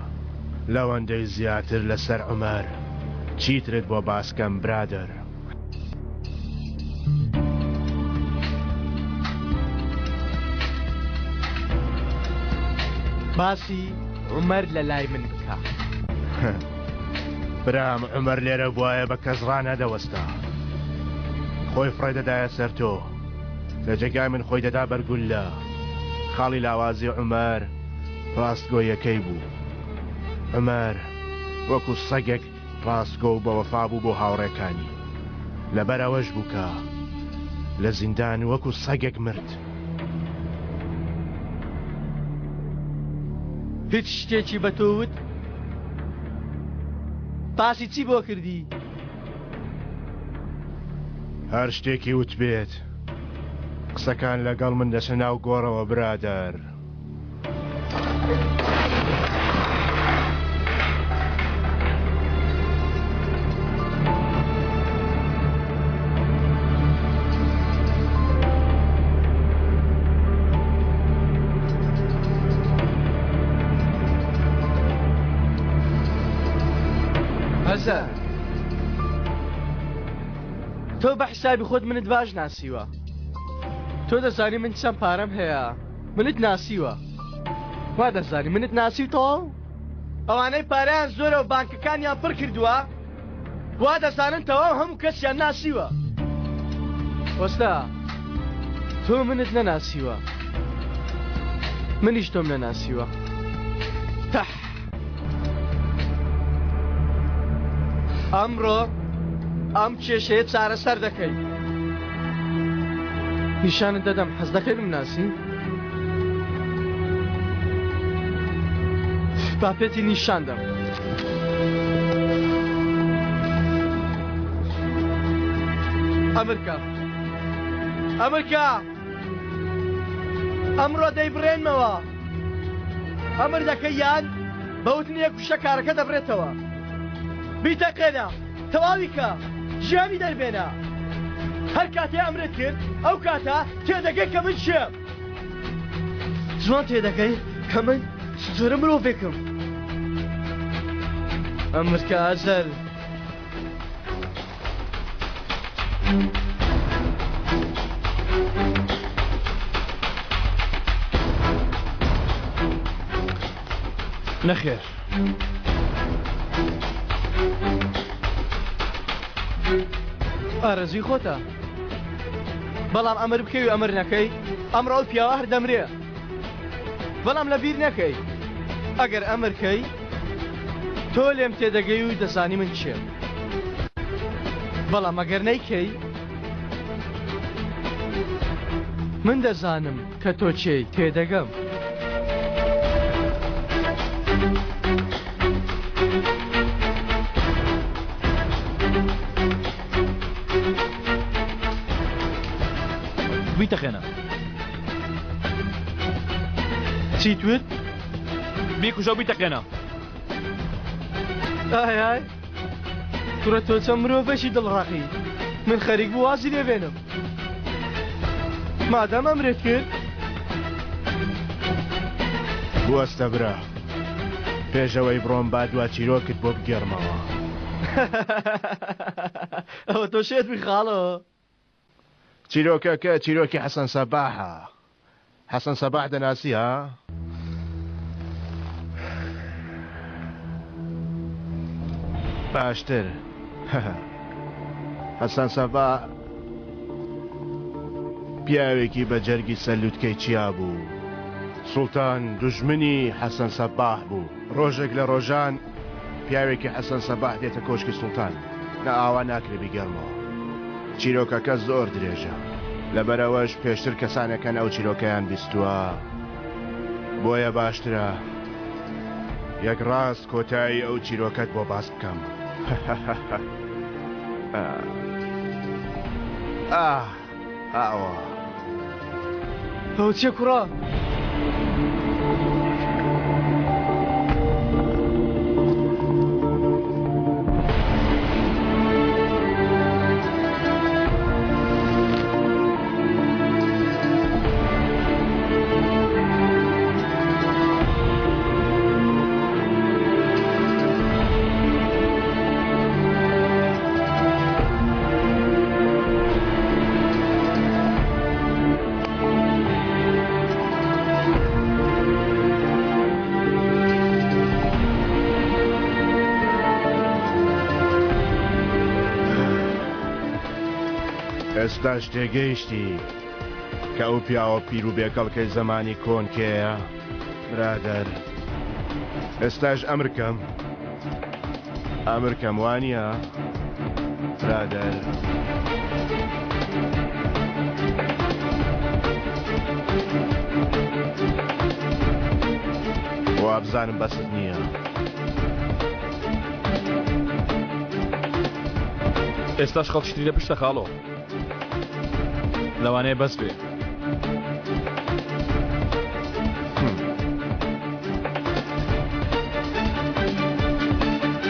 لەوەندەی زیاتر لەسەر عومەر چیترت بۆ باسکەم برادر باسی عومەر لە لای من بکە برام عومەر لێرە بواە بە کەس ڕانەدەوەستا خۆی فڕێ دەدایە سەر تۆ لە جێگای من خۆی دەدا بەرگولە خاڵی لاوازی عومەر ڕاستگۆیەکەی بوو عومەر وەکو سەگێک ڕاستگۆ و بەوەفا بوو بۆ هاوڕێکانی لەبەرەوەش بووکە لە زیندان وەکو سەگێک مرد هیچ شتێکی بە تۆوت باسی چی بۆ کردی هەر شتێکی وت بێت قسەکان لەگەڵ من دەچە ناو گۆڕەوە برادر هەزە تۆ بە حسابی خۆت منت باش ناسیوە تۆ دەزانی من چەند پارەم هەیە منت ناسیوە وا دەزانی منت ناسیوتەوە ئەوانەی پارەیان زۆرە و بانکەکانیان پڕ کردووە وا دەزانن تەواو هەموو کەسیان ناسیوە وەستا تۆ منت نەناسیوە منیش تۆم نەناسیوە ئەمڕۆ ئەم کێشەیە چارەسەر دەکەی. نیشانت دەدەم، حەز دەکەی بمناسی؟ با پێتی نیشان دەم. ئەمریکا، ئەمریکا، ئەمڕۆ دەیبڕێنمەوە. ئەمر دەکەی یان بەوتنی یەک کوشە کارەکە دەبرێتەوە. بیتەقێنە، تەواوی کە، ژیانی دەربێنە. هەر کاتێ ئەمرت کرد ئەو کاتە تێدەگەی کە من چێم. جوان تێدەگەی کە من زۆرە مرۆڤێکم. ئەمریکا ئەزەل. نەخێر. ئارەزوی خۆتە. بەڵام ئەمر بکەی و ئەمر نەکەی ئەمڕۆ ئەو پیاوە هەر دەمرێ. بەڵام لە بیر نەکەی ئەگەر ئەمرکەی تۆ لێم تێدەگەی و دەزانی من چێم. بەڵام ئەگەر نەیکەی من دەزانم کە تۆ چێی تێدەگەم. بیتەخێنە. چی توت؟ بیکوژە و بیتەخێنە. ئای ئای کوڕە تۆ چەند مرۆڤێکی دڵڕاقی. من خەریک بوو وازی لێبێنم. مادام ئەمرێت کرد بوەستە برا. پێشەوەی بڕۆم با دوا چیرۆکت بۆ بگێڕمەوە. ئەوە تۆ شێت بخاڵەوە. چیرۆکەکە چیرۆکی حەسەن سەباحە. حەسەن سەباح دەناسی ها؟ باشتر. حەسەن سەباح پیاوێکی بە جەرگی سەلووتکەی چیا بوو. سوڵتان دوژمنی حەسەن سەباح بوو. ڕۆژێک لە ڕۆژان پیاوێکی حەسەن سەباح دێتە کۆشکی سوڵتان. نە ئاوا ناکرێ بیگەڕمەوە. چیرۆکەکە زۆر درێژە. لەبەرەوەش پێشتر کەسانەکەن ئەو چیرۆکەیان بیستووە. بۆیە باشترە یەک ڕاست کۆتایی ئەو چیرۆکەت بۆ باس بکەم. ئاوە ئەو چیە کوڕە؟ ئێستاش تێگەیشتی کە ئەو پیاوە پیر و بێکەڵکەی زەمانی کۆنکەیە برادەر. ئێستاش ئەمرکەم وانە برادەر. وابزانم بەست نییە. ئێستاش خەڵکشتی لە پشتە خاڵۆ لەوانەیە بەس بێ.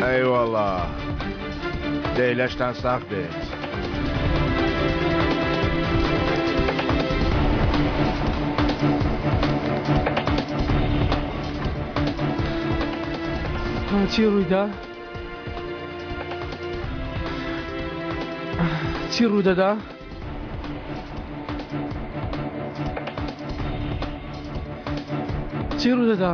ئەیوەڵا دەی لەشتان ساغ بێت. چی ڕوویدا؟ چی ڕوودەدا؟ چی ڕوودەدا؟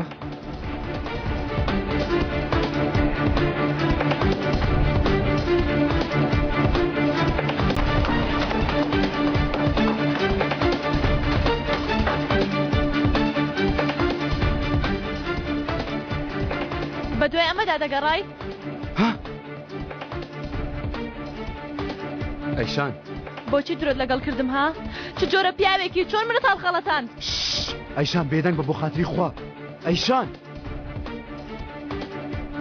بە دوای ئەمەدا دەگەڕای؟ ئەیشان بۆچی درۆت لەگەڵ کردم ها؟ چ جۆرە پیاوێکی چۆن منت هەڵخەڵەتان؟ ئەیشان بێدەنگ بە بۆ خاتری خوا ئەیشان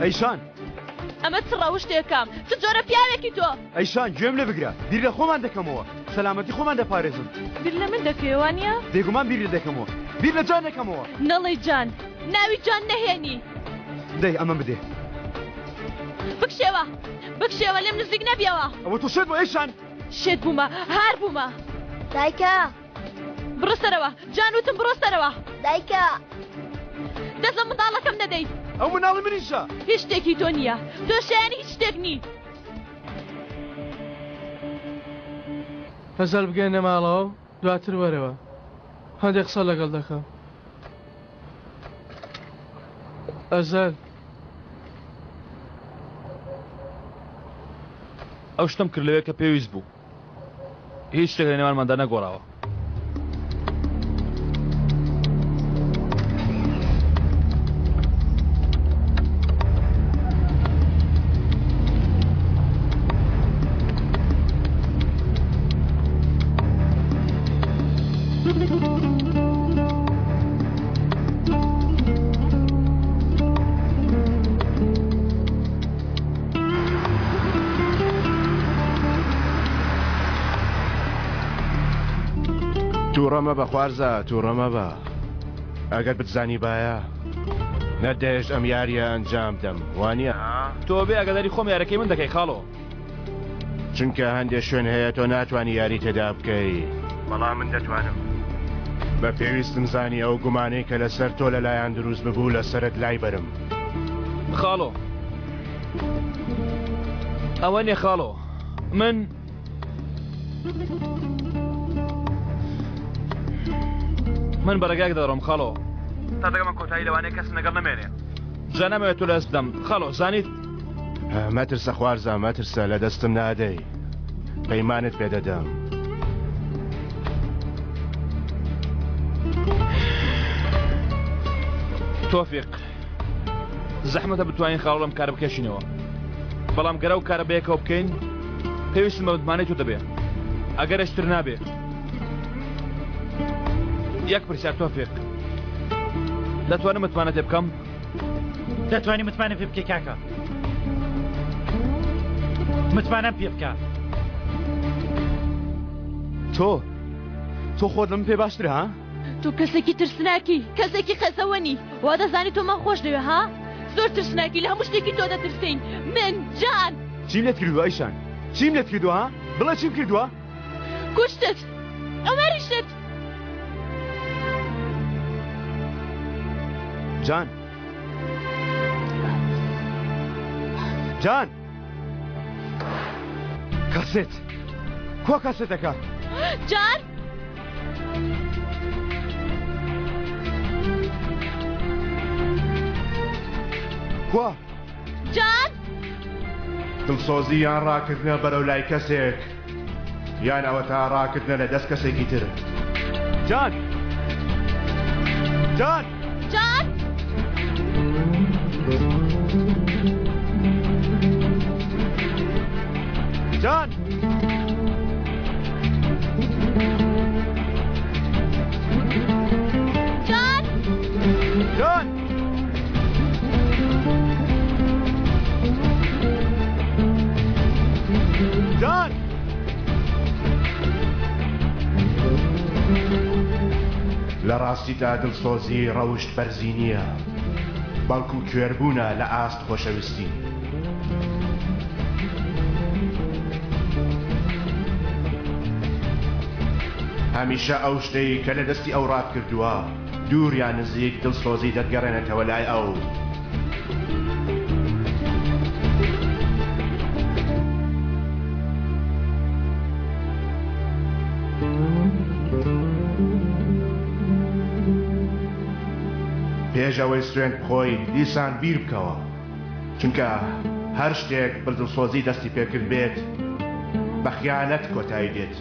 ئەیشان ئەمە چ ڕەوشتێکم چ جۆرە پیاوێکی تۆ؟ ئەیشان گوێم لێ بگرە بیر لە خۆمان دەکەمەوە سەلامەتی خۆمان دەپارێزم بیر لە من دەکەوانە؟ بێگومان بیر لە دەکەمەوە بیر لە جان دەکەمەوە نەڵێ جان ناوی جان نەهێنی دەی ئەمە بدێ بکشێوە لێم نزیک نەبیەوە ئەوە تۆ شێت بۆ ئەیشان شێت بوومە هار بوومە دایکە بڕۆ سەرەوە جان وتم بڕۆ سەرەوە دایکە دەست لە منداڵەکەم نەدەیت ئەو مناڵی منیشە هیچ شتێکی تۆ نییە تۆ شایانی هیچ شتێک نی هەزار بگەینە ماڵەوە دواتر وەرەوە هەندێک قسە لەگەڵ دەکەم ئەزەل ئەو شتم کرد لەوەیە کە پێویست بوو هیچ شتێک لە نێوانماندا نەگۆڕاوە تووڕەمە بە خوارزە تووڕەمە بە ئەگەر بتزانی باە نەدەێژ ئەم یاریە ئەنجام دەم وانە تۆ بێ ئەگەداری خۆم یارەکەی من دەکەی خاڵەوە چونکە هەندێک شوێن هەیە تۆ ناتوانانی یاری تێدا بکەی بەڵام من دەتوانم بە پێویستم زانی ئەو گومانەی کە لەسەر تۆ لەلایەن دروست ببوو لەسرت لای بەرم خاڵۆ ئەوە نیە خاڵۆ من بەرەگاک دەڕۆم خاڵۆ تا دەگەمە کۆتایی لەوانەیە کەس لەگەڵ نەمێنێ جا نامەوێت تۆ لە دەست بدەم خاڵۆ زانیت مەترسە خوارزە مەترسە لە دەستم نادەی پەیمانت پێدەدەم تۆفیق زەحمەتە بتوانین خاڵۆ لەم کارە بکەشینەوە بەڵام گەرە و کارە بەیەکەوە بکەین پێویستم بە متمانەی تۆ دەبێت ئەگەر ئەشتر نابێ یەک پرسیار تۆفیق دەتوانم متمانەت پێ بکەم دەتوانی متمانە پێ بکەی کاکە متمانەم پێ بکە تۆ خۆت لەم پێ باشترە ها؟ تۆ کەسێکی ترسناکی کەسێکی خەزەوەنی وا دەزانی تۆ من خۆش دەوێ ها زۆر ترسناکی لە هەموو شتێکی تۆ دەترسین من جان چیم لێت کردووە ئەیشان چیم لێت کردووە ها بڵێ چیم کردووە کوشتت ئەمەریشت جان کاسێت کوا کاسێتەکە جان کوا جان دڵسۆزی یان ڕاکردنە بەرەو لای کەسێک یان ئەوە تا ڕاکردنە لە دەست کەسێکی تر جان جان جان جان جان جان لە ڕاستیدا دڵسۆزی ڕەوشت بەرزی نییە بەڵکو کوێربوونە لە ئاست خۆشەویستی هەمیشە ئەو شتەی کە لە دەستی ئەو ڕات کردووە دوور یان نزیک دڵسۆزی دەتگەڕێنێتەوە لای ئەو پێشەوەی سوێن بخۆی دیسان بیر بکەوە چونکە هەر شتێک بە دڵسۆزی دەستی پێکرد بێت بە خیانەت کۆتایی دێت